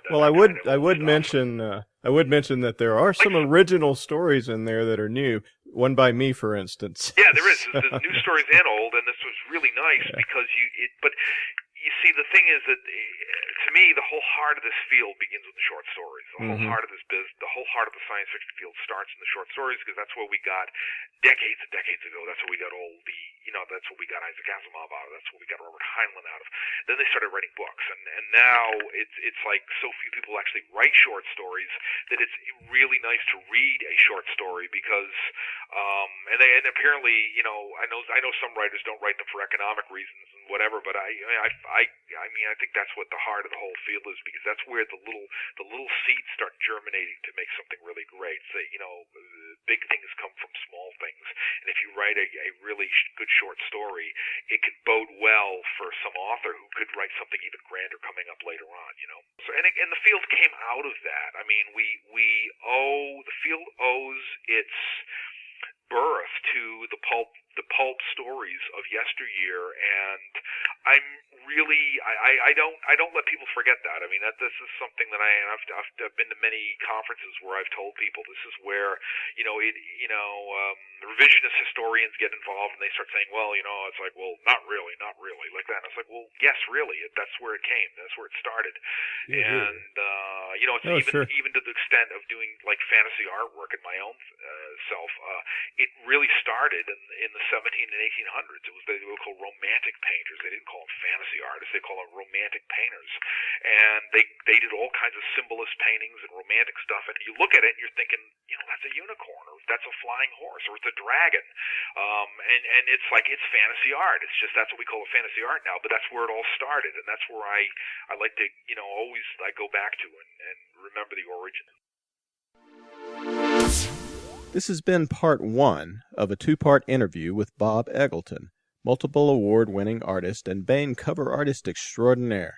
Well, I would mention that there are some original stories in there that are new. One by me, for instance. Yeah, there is. There's new stories and old, and this was really nice because but you see, the thing is that, to me, the whole heart of this field begins with the short stories. The whole heart of this the whole heart of the science fiction field starts in the short stories, because that's what we got decades and decades ago. That's what we got that's what we got Isaac Asimov out of. That's what we got Robert Heinlein out of. Then they started writing books, and now it's like so few people actually write short stories that it's really nice to read a short story, because and apparently, I know some writers don't write them for economic reasons and whatever, but I think that's what the heart of the whole field is, because that's where the little seeds start germinating to make something really great. So, big things come from small things, and if you write a really good short story, it can bode well for some author who could write something even grander coming up later on. So and the field came out of that. I mean, the field owes its birth to the pulp stories of yesteryear, and I don't let people forget that. I mean, this is something that I've been to many conferences where I've told people this is where revisionist historians get involved, and they start saying, well, it's like, well, not really, like that. And it's like, well, yes, really, that's where it came. That's where it started. Yeah, and it's even to the extent of doing like fantasy artwork in my own self. It really started in the 17 and 1800s. It was they were called romantic painters. They didn't call them fantasy artists. They call them romantic painters. And they did all kinds of symbolist paintings and romantic stuff. And you look at it and you're thinking, that's a unicorn, or that's a flying horse, or it's a dragon. And it's like, it's fantasy art. It's just, that's what we call a fantasy art now. But that's where it all started. And that's where I like to, always I go back to and remember the origin. This has been part one of a two-part interview with Bob Eggleton, multiple award-winning artist and Baen cover artist extraordinaire.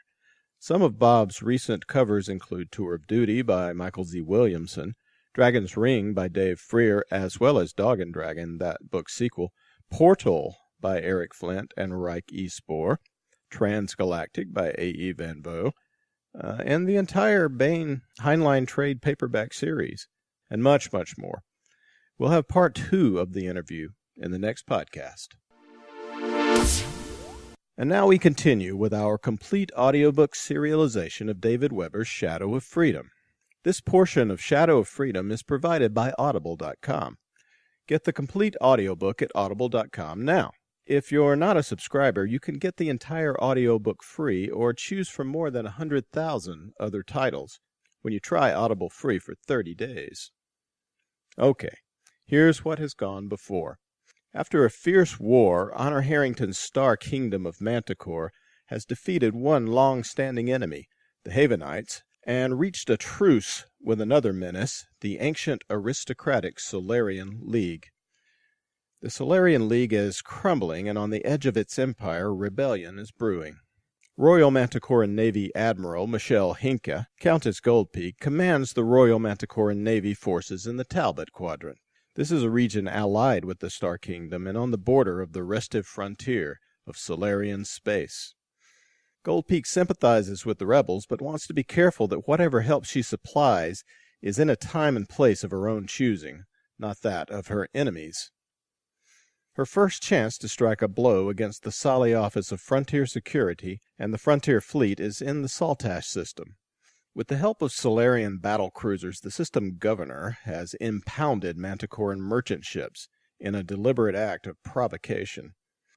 Some of Bob's recent covers include Tour of Duty by Michael Z. Williamson, Dragon's Ring by Dave Freer, as well as Dog and Dragon, that book's sequel, Portal by Eric Flint and Reich E. Spoor, Transgalactic by A.E. Van Vogt, and the entire Baen Heinlein trade paperback series, and much, much more. We'll have part 2 of the interview in the next podcast. And now we continue with our complete audiobook serialization of David Weber's Shadow of Freedom. This portion of Shadow of Freedom is provided by Audible.com. Get the complete audiobook at Audible.com now. If you're not a subscriber, you can get the entire audiobook free or choose from more than 100,000 other titles when you try Audible free for 30 days. Okay. Here's what has gone before. After a fierce war, Honor Harrington's star kingdom of Manticore has defeated one long-standing enemy, the Havenites, and reached a truce with another menace, the ancient aristocratic Solarian League. The Solarian League is crumbling, and on the edge of its empire, rebellion is brewing. Royal Manticoran Navy Admiral Michelle Hinka, Countess Goldpeak, commands the Royal Manticoran Navy forces in the Talbot Quadrant. This is a region allied with the Star Kingdom and on the border of the restive frontier of Solarian space. Goldpeak sympathizes with the rebels, but wants to be careful that whatever help she supplies is in a time and place of her own choosing, not that of her enemies. Her first chance to strike a blow against the Sali Office of Frontier Security and the Frontier Fleet is in the Saltash system. With the help of Solarian battle cruisers, the system governor has impounded Manticoran merchant ships in a deliberate act of provocation.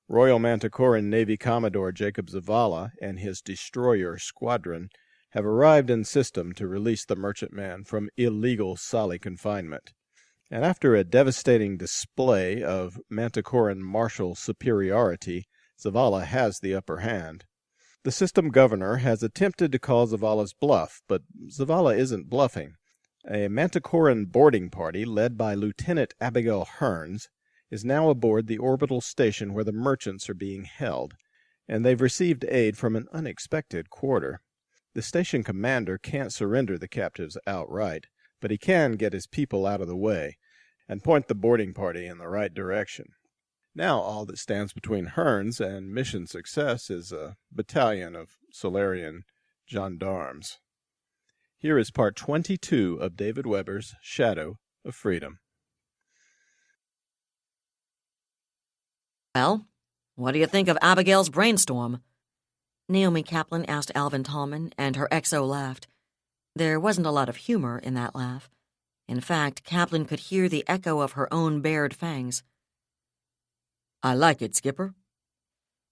Royal Manticoran Navy Commodore Jacob Zavala and his destroyer squadron have arrived in system to release the merchantman from illegal Sali confinement. And after a devastating display of Manticoran martial superiority, Zavala has the upper hand. The system governor has attempted to call Zavala's bluff, but Zavala isn't bluffing. A Manticoran boarding party led by Lieutenant Abigail Hearns is now aboard the orbital station where the merchants are being held, and they've received aid from an unexpected quarter. The station commander can't surrender the captives outright, but he can get his people out of the way and point the boarding party in the right direction. Now all that stands between Hearns and mission success is a battalion of Solarian gendarmes. Here is part 22 of David Weber's Shadow of Freedom. Well, what do you think of Abigail's brainstorm? Naomi Kaplan asked Alvin Tallman, and her XO laughed. There wasn't a lot of humor in that laugh. In fact, Kaplan could hear the echo of her own bared fangs. "I like it, Skipper,"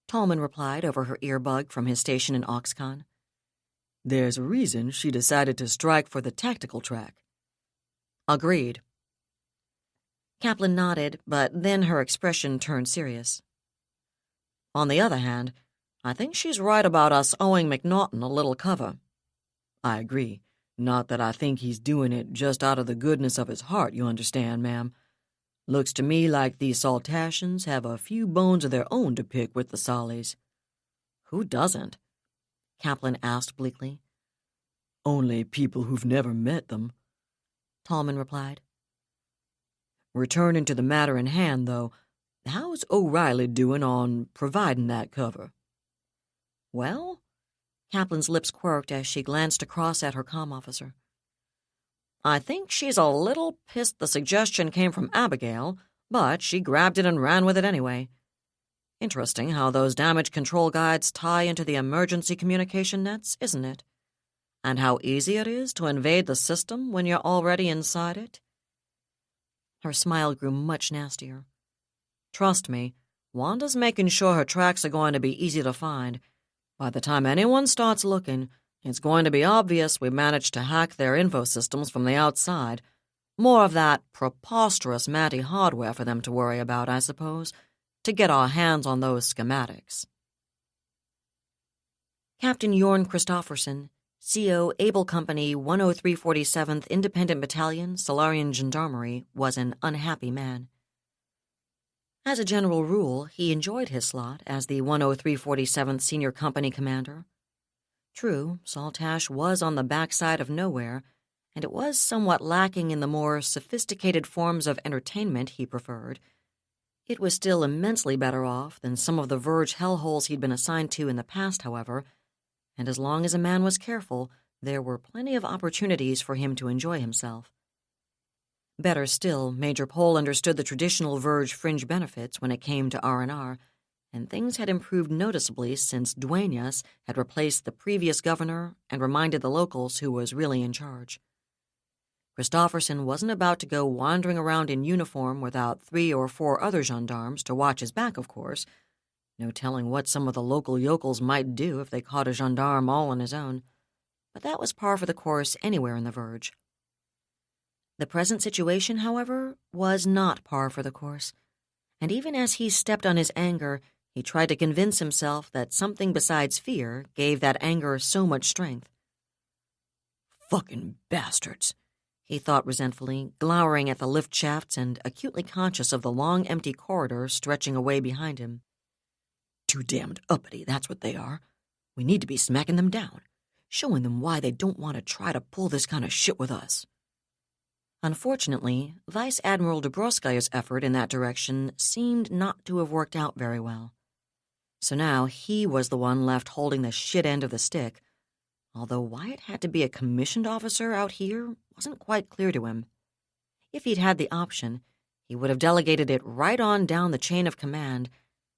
Tallman replied over her earbud from his station in Oxcon. "There's a reason she decided to strike for the tactical track." "Agreed." Kaplan nodded, but then her expression turned serious. "On the other hand, I think she's right about us owing McNaughton a little cover." "I agree. Not that I think he's doing it just out of the goodness of his heart, you understand, ma'am. Looks to me like these Saltashans have a few bones of their own to pick with the Salis." "Who doesn't?" Kaplan asked bleakly. "Only people who've never met them," Tallman replied. "Returning to the matter in hand, though, how's O'Reilly doing on providing that cover?" "Well," Kaplan's lips quirked as she glanced across at her comm officer. "I think she's a little pissed the suggestion came from Abigail, but she grabbed it and ran with it anyway. Interesting how those damage control guides tie into the emergency communication nets, isn't it? And how easy it is to invade the system when you're already inside it." Her smile grew much nastier. "Trust me, Wanda's making sure her tracks are going to be easy to find. By the time anyone starts looking, it's going to be obvious we managed to hack their info systems from the outside. More of that preposterous Matty hardware for them to worry about, I suppose, to get our hands on those schematics." Captain Jorn Christofferson, CO Able Company 10347th Independent Battalion, Solarian Gendarmerie, was an unhappy man. As a general rule, he enjoyed his slot as the 10347th Senior Company Commander. True, Saltash was on the backside of nowhere, and it was somewhat lacking in the more sophisticated forms of entertainment he preferred. It was still immensely better off than some of the Verge hellholes he'd been assigned to in the past, however, and as long as a man was careful, there were plenty of opportunities for him to enjoy himself. Better still, Major Pole understood the traditional Verge fringe benefits when it came to R&R, and things had improved noticeably since Duenas had replaced the previous governor and reminded the locals who was really in charge. Christofferson wasn't about to go wandering around in uniform without 3 or 4 other gendarmes to watch his back, of course. No telling what some of the local yokels might do if they caught a gendarme all on his own. But that was par for the course anywhere in the Verge. The present situation, however, was not par for the course, and even as he stepped on his anger, he tried to convince himself that something besides fear gave that anger so much strength. Fucking bastards, he thought resentfully, glowering at the lift shafts and acutely conscious of the long, empty corridor stretching away behind him. Too damned uppity, that's what they are. We need to be smacking them down, showing them why they don't want to try to pull this kind of shit with us. Unfortunately, Vice Admiral Dobroskaya's effort in that direction seemed not to have worked out very well. So now he was the one left holding the shit end of the stick, although why it had to be a commissioned officer out here wasn't quite clear to him. If he'd had the option, he would have delegated it right on down the chain of command,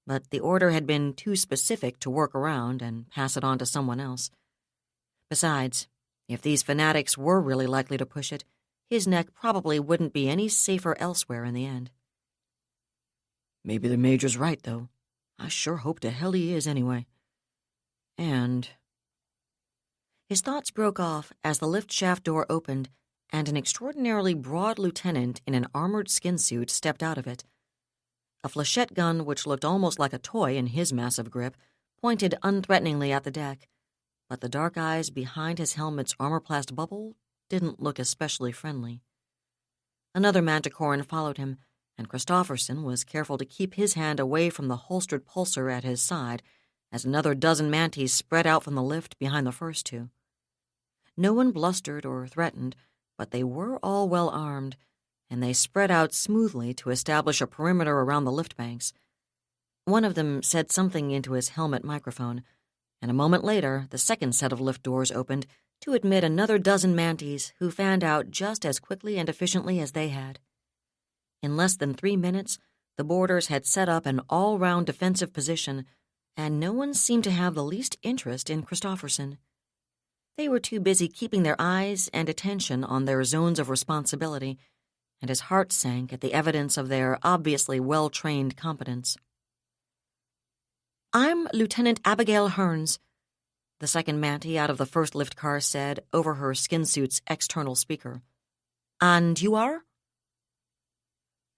but the order had been too specific to work around and pass it on to someone else. Besides, if these fanatics were really likely to push it, his neck probably wouldn't be any safer elsewhere in the end. Maybe the Major's right, though. I sure hope to hell he is, anyway. And... His thoughts broke off as the lift shaft door opened and an extraordinarily broad lieutenant in an armored skin suit stepped out of it. A flechette gun, which looked almost like a toy in his massive grip, pointed unthreateningly at the deck, but the dark eyes behind his helmet's armor-plast bubble didn't look especially friendly. Another Manticoran followed him, and Christofferson was careful to keep his hand away from the holstered pulsar at his side as another dozen Manties spread out from the lift behind the first two. No one blustered or threatened, but they were all well armed, and they spread out smoothly to establish a perimeter around the lift banks. One of them said something into his helmet microphone, and a moment later the second set of lift doors opened to admit another dozen Manties who fanned out just as quickly and efficiently as they had. In less than 3 minutes, the boarders had set up an all-round defensive position, and no one seemed to have the least interest in Christofferson. They were too busy keeping their eyes and attention on their zones of responsibility, and his heart sank at the evidence of their obviously well-trained competence. "I'm Lieutenant Abigail Hearns," the second Mantie out of the first lift car said over her skin suit's external speaker. "And you are?"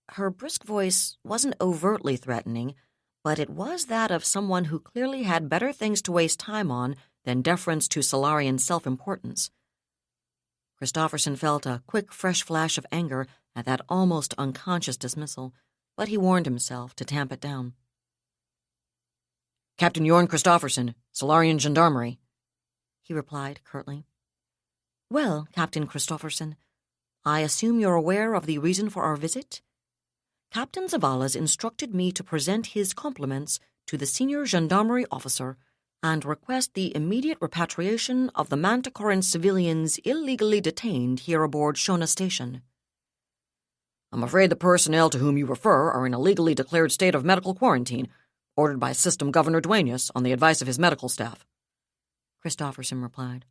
Her brisk voice wasn't overtly threatening, but it was that of someone who clearly had better things to waste time on than deference to Solarian self-importance. Christofferson felt a quick, fresh flash of anger at that almost unconscious dismissal, but he warned himself to tamp it down. "Captain Jorn Christofferson, Solarian Gendarmerie," he replied curtly. "Well, Captain Christofferson, I assume you're aware of the reason for our visit? Captain Zavala's instructed me to present his compliments to the senior gendarmerie officer and request the immediate repatriation of the Manticoran civilians illegally detained here aboard Shona Station." "I'm afraid the personnel to whom you refer are in a legally declared state of medical quarantine, ordered by System Governor Duenas on the advice of his medical staff," Christofferson replied.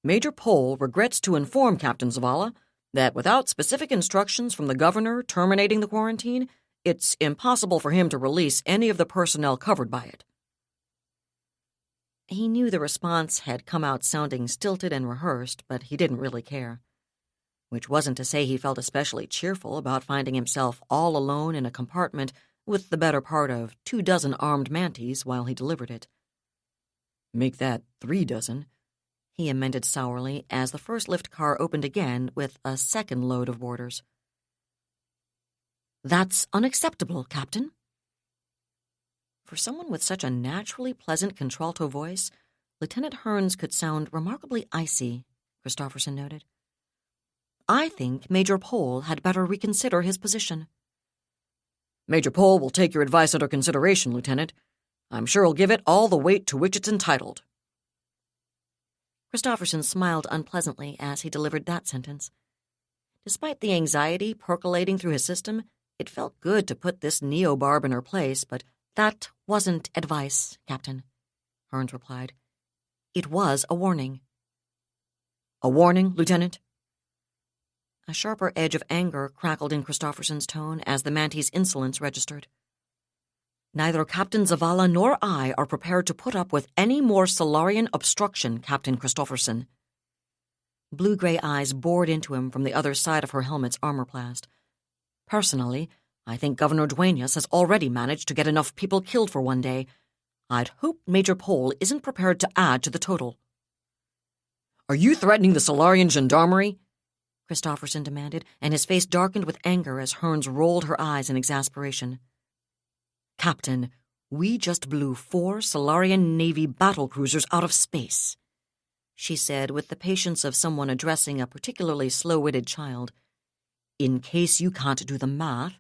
"Major Pohl regrets to inform Captain Zavala that without specific instructions from the governor terminating the quarantine, it's impossible for him to release any of the personnel covered by it." He knew the response had come out sounding stilted and rehearsed, but he didn't really care. Which wasn't to say he felt especially cheerful about finding himself all alone in a compartment with the better part of 24 armed Manties while he delivered it. "Make that 36, he amended sourly as the first lift car opened again with a second load of boarders. "That's unacceptable, Captain." For someone with such a naturally pleasant contralto voice, Lieutenant Hearns could sound remarkably icy, Christofferson noted. "I think Major Pohl had better reconsider his position." "Major Pohl will take your advice under consideration, Lieutenant. I'm sure he'll give it all the weight to which it's entitled." Christofferson smiled unpleasantly as he delivered that sentence. Despite the anxiety percolating through his system, it felt good to put this neobarb in her place, but that wasn't advice, Captain, Hearns replied. It was a warning. "A warning, Lieutenant?" A sharper edge of anger crackled in Christofferson's tone as the Manty's insolence registered. "Neither Captain Zavala nor I are prepared to put up with any more Solarian obstruction, Captain Christofferson." Blue-gray eyes bored into him from the other side of her helmet's armor-plast. "Personally, I think Governor Duenas has already managed to get enough people killed for one day. I'd hope Major Pohl isn't prepared to add to the total." Are you threatening the Solarian Gendarmerie? Christofferson demanded, and his face darkened with anger as Hearns rolled her eyes in exasperation. Captain, we just blew 4 Solarian Navy battlecruisers out of space, she said with the patience of someone addressing a particularly slow-witted child. In case you can't do the math,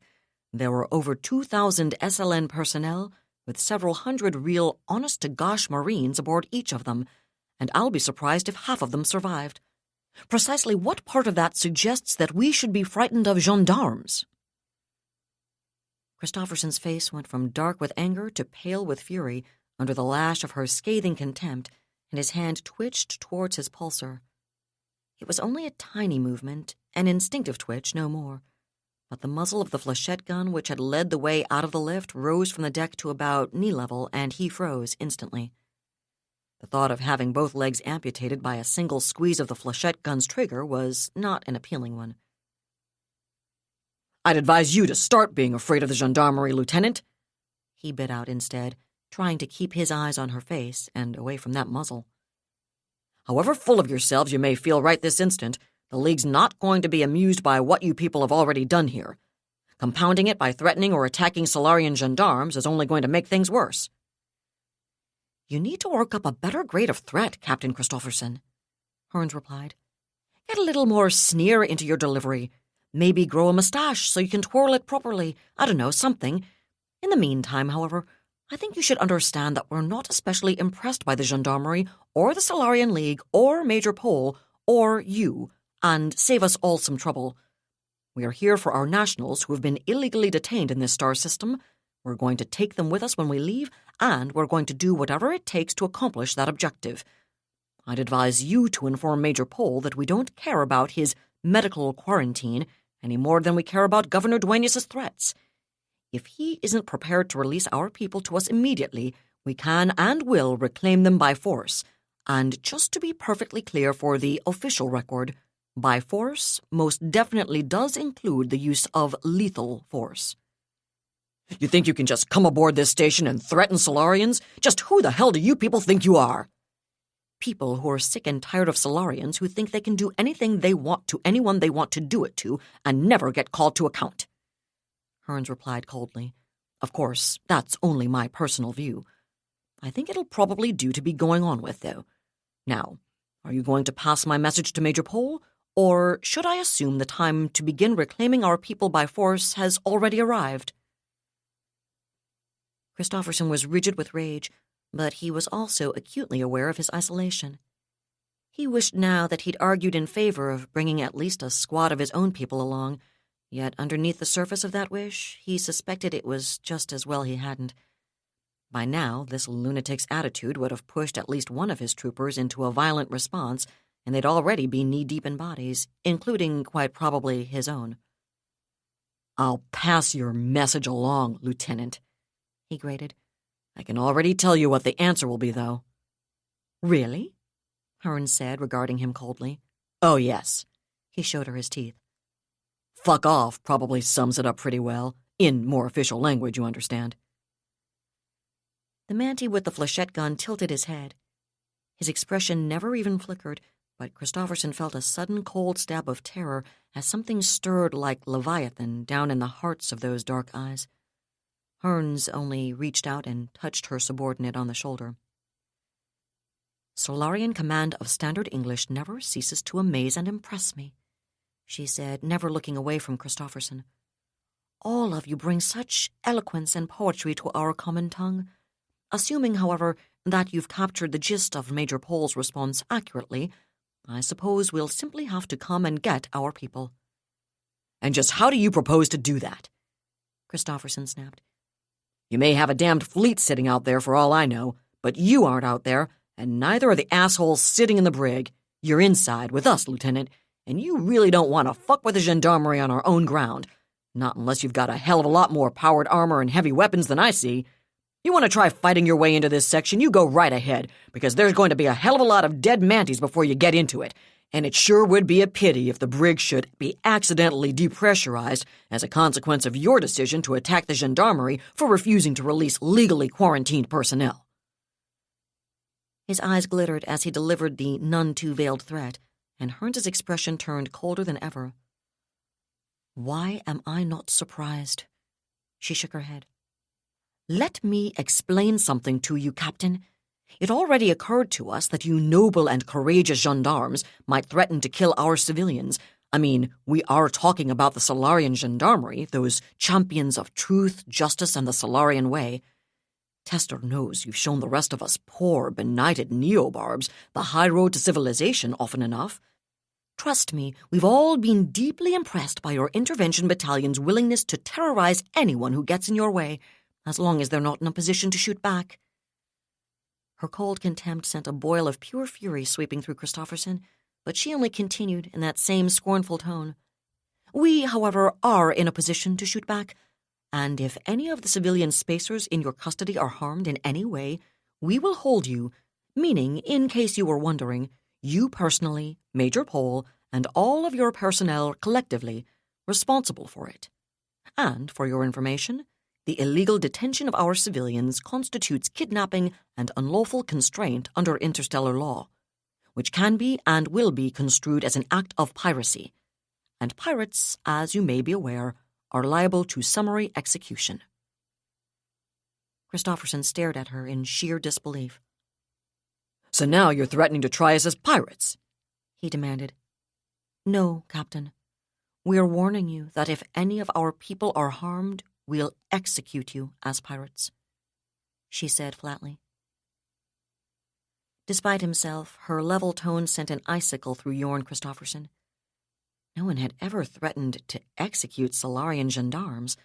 there were over 2,000 SLN personnel with several hundred real honest-to-gosh Marines aboard each of them, and I'll be surprised if half of them survived. Precisely what part of that suggests that we should be frightened of gendarmes? Christofferson's face went from dark with anger to pale with fury under the lash of her scathing contempt, and his hand twitched towards his pulsar. It was only a tiny movement, an instinctive twitch, no more, but the muzzle of the flechette gun which had led the way out of the lift rose from the deck to about knee level, and he froze instantly. The thought of having both legs amputated by a single squeeze of the flechette gun's trigger was not an appealing one. I'd advise you to start being afraid of the gendarmerie, Lieutenant, he bit out instead, trying to keep his eyes on her face and away from that muzzle. However full of yourselves you may feel right this instant, the League's not going to be amused by what you people have already done here. Compounding it by threatening or attacking Solarian gendarmes is only going to make things worse. You need to work up a better grade of threat, Captain Christofferson, Hearns replied. Get a little more sneer into your delivery. Maybe grow a mustache so you can twirl it properly. I don't know, something. In the meantime, however, I think you should understand that we're not especially impressed by the Gendarmerie or the Solarian League or Major Pole or you, and save us all some trouble. We are here for our nationals who have been illegally detained in this star system. We're going to take them with us when we leave, and we're going to do whatever it takes to accomplish that objective. I'd advise you to inform Major Pole that we don't care about his medical quarantine any more than we care about Governor Duenas' threats. If he isn't prepared to release our people to us immediately, we can and will reclaim them by force. And just to be perfectly clear for the official record, by force most definitely does include the use of lethal force. You think you can just come aboard this station and threaten Solarians? Just who the hell do you people think you are? People who are sick and tired of Solarians who think they can do anything they want to anyone they want to do it to and never get called to account. Hearns replied coldly. Of course, that's only my personal view. I think it'll probably do to be going on with, though. Now, are you going to pass my message to Major Pole, or should I assume the time to begin reclaiming our people by force has already arrived? Christofferson was rigid with rage, but he was also acutely aware of his isolation. He wished now that he'd argued in favor of bringing at least a squad of his own people along, yet underneath the surface of that wish, he suspected it was just as well he hadn't. By now, this lunatic's attitude would have pushed at least one of his troopers into a violent response, and they'd already be knee-deep in bodies, including, quite probably, his own. I'll pass your message along, Lieutenant, he grated. I can already tell you what the answer will be, though. Really? Hearns said, regarding him coldly. Oh, yes. He showed her his teeth. Fuck off probably sums it up pretty well. In more official language, you understand. The Manty with the flechette gun tilted his head. His expression never even flickered, but Christofferson felt a sudden cold stab of terror as something stirred like Leviathan down in the hearts of those dark eyes. Hearns only reached out and touched her subordinate on the shoulder. Solarian command of standard English never ceases to amaze and impress me, she said, never looking away from Christofferson. All of you bring such eloquence and poetry to our common tongue. Assuming, however, that you've captured the gist of Major Pole's response accurately, I suppose we'll simply have to come and get our people. And just how do you propose to do that? Christofferson snapped. You may have a damned fleet sitting out there for all I know, but you aren't out there, and neither are the assholes sitting in the brig. You're inside with us, Lieutenant, and you really don't want to fuck with the gendarmerie on our own ground, not unless you've got a hell of a lot more powered armor and heavy weapons than I see. You want to try fighting your way into this section, you go right ahead, because there's going to be a hell of a lot of dead manties before you get into it, and it sure would be a pity if the brig should be accidentally depressurized as a consequence of your decision to attack the gendarmerie for refusing to release legally quarantined personnel. His eyes glittered as he delivered the none-too-veiled threat, and Hearns's expression turned colder than ever. "Why am I not surprised?" She shook her head. "Let me explain something to you, Captain. It already occurred to us that you noble and courageous gendarmes might threaten to kill our civilians. I mean, we are talking about the Solarian Gendarmerie, those champions of truth, justice, and the Solarian way. Tester knows you've shown the rest of us poor, benighted neobarbs the high road to civilization often enough. Trust me, we've all been deeply impressed by your intervention battalion's willingness to terrorize anyone who gets in your way, as long as they're not in a position to shoot back." Her cold contempt sent a boil of pure fury sweeping through Christofferson, but she only continued in that same scornful tone. "We, however, are in a position to shoot back, and if any of the civilian spacers in your custody are harmed in any way, we will hold you, meaning, in case you were wondering, you personally, Major Pole, and all of your personnel collectively, responsible for it. And, for your information, the illegal detention of our civilians constitutes kidnapping and unlawful constraint under interstellar law, which can be and will be construed as an act of piracy. And pirates, as you may be aware, are liable to summary execution." Christofferson stared at her in sheer disbelief. "So now you're threatening to try us as pirates?" he demanded. "No, Captain. We're warning you that if any of our people are harmed, we'll execute you as pirates," she said flatly. Despite himself, her level tone sent an icicle through Jorn Christofferson. No one had ever threatened to execute Solarian gendarmes,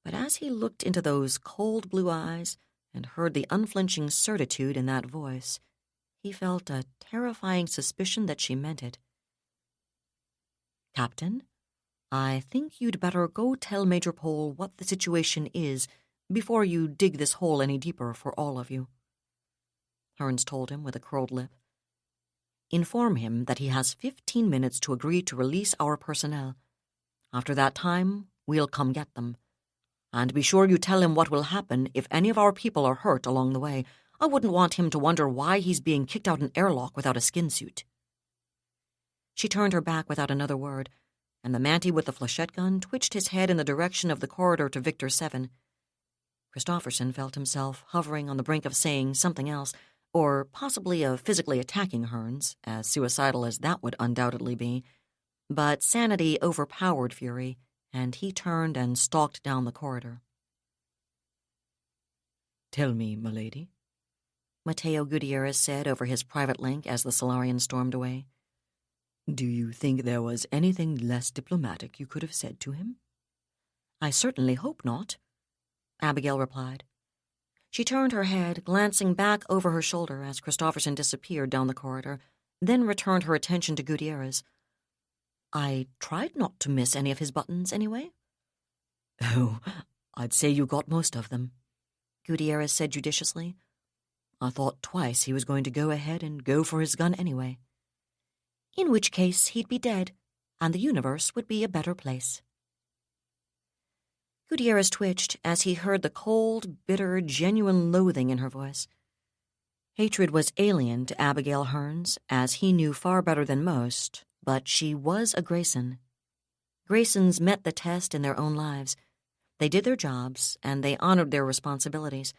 but as he looked into those cold blue eyes and heard the unflinching certitude in that voice, he felt a terrifying suspicion that she meant it. "Captain, I think you'd better go tell Major Pole what the situation is before you dig this hole any deeper for all of you," Hearns told him with a curled lip. "Inform him that he has 15 minutes to agree to release our personnel. After that time, we'll come get them. And be sure you tell him what will happen if any of our people are hurt along the way. I wouldn't want him to wonder why he's being kicked out an airlock without a skin suit." She turned her back without another word, and the Manty with the flechette gun twitched his head in the direction of the corridor to Victor 7. Christofferson felt himself hovering on the brink of saying something else, or possibly of physically attacking Hearns, as suicidal as that would undoubtedly be. But sanity overpowered fury, and he turned and stalked down the corridor. "Tell me, milady," Mateo Gutierrez said over his private link as the Solarian stormed away. "Do you think there was anything less diplomatic you could have said to him?" "I certainly hope not," Abigail replied. She turned her head, glancing back over her shoulder as Christofferson disappeared down the corridor, then returned her attention to Gutierrez. "I tried not to miss any of his buttons, anyway." "Oh, I'd say you got most of them," Gutierrez said judiciously. "I thought twice he was going to go ahead and go for his gun anyway." "In which case he'd be dead, and the universe would be a better place." Gutierrez twitched as he heard the cold, bitter, genuine loathing in her voice. Hatred was alien to Abigail Hearns, as he knew far better than most, but she was a Grayson. Graysons met the test in their own lives. They did their jobs, and they honored their responsibilities,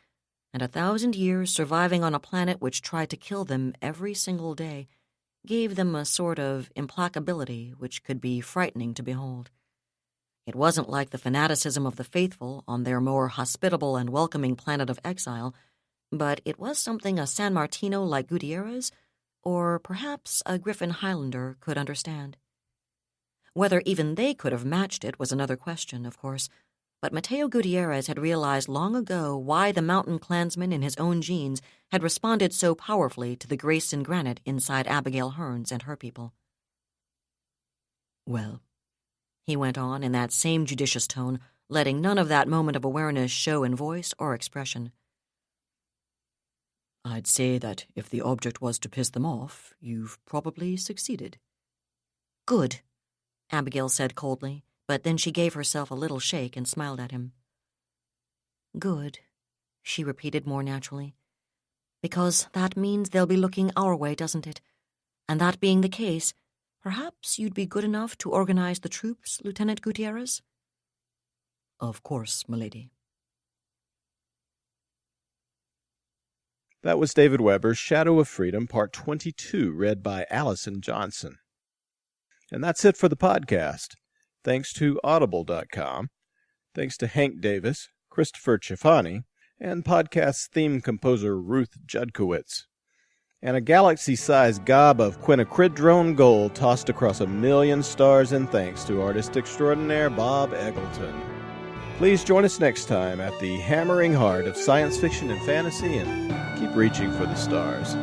and 1,000 years surviving on a planet which tried to kill them every single day gave them a sort of implacability which could be frightening to behold. It wasn't like the fanaticism of the faithful on their more hospitable and welcoming planet of exile, but it was something a San Martino like Gutierrez, or perhaps a Griffin Highlander, could understand. Whether even they could have matched it was another question, of course, but Mateo Gutierrez had realized long ago why the mountain clansman in his own genes had responded so powerfully to the Grayson granite inside Abigail Hearns and her people. "Well," he went on in that same judicious tone, letting none of that moment of awareness show in voice or expression. "I'd say that if the object was to piss them off, you've probably succeeded." "Good," Abigail said coldly, but then she gave herself a little shake and smiled at him. "Good," she repeated more naturally. Because that means they'll be looking our way, doesn't it? And that being the case, perhaps you'd be good enough to organize the troops, Lieutenant Gutierrez? Of course, milady. That was David Weber's Shadow of Freedom, Part 22, read by Allison Johnson. And that's it for the podcast. Thanks to Audible.com. Thanks to Hank Davis, Christopher Chifani, and podcast theme composer Ruth Judkowitz. And a galaxy-sized gob of quinacridrone gold tossed across 1,000,000 stars in thanks to artist extraordinaire Bob Eggleton. Please join us next time at the hammering heart of science fiction and fantasy, and keep reaching for the stars.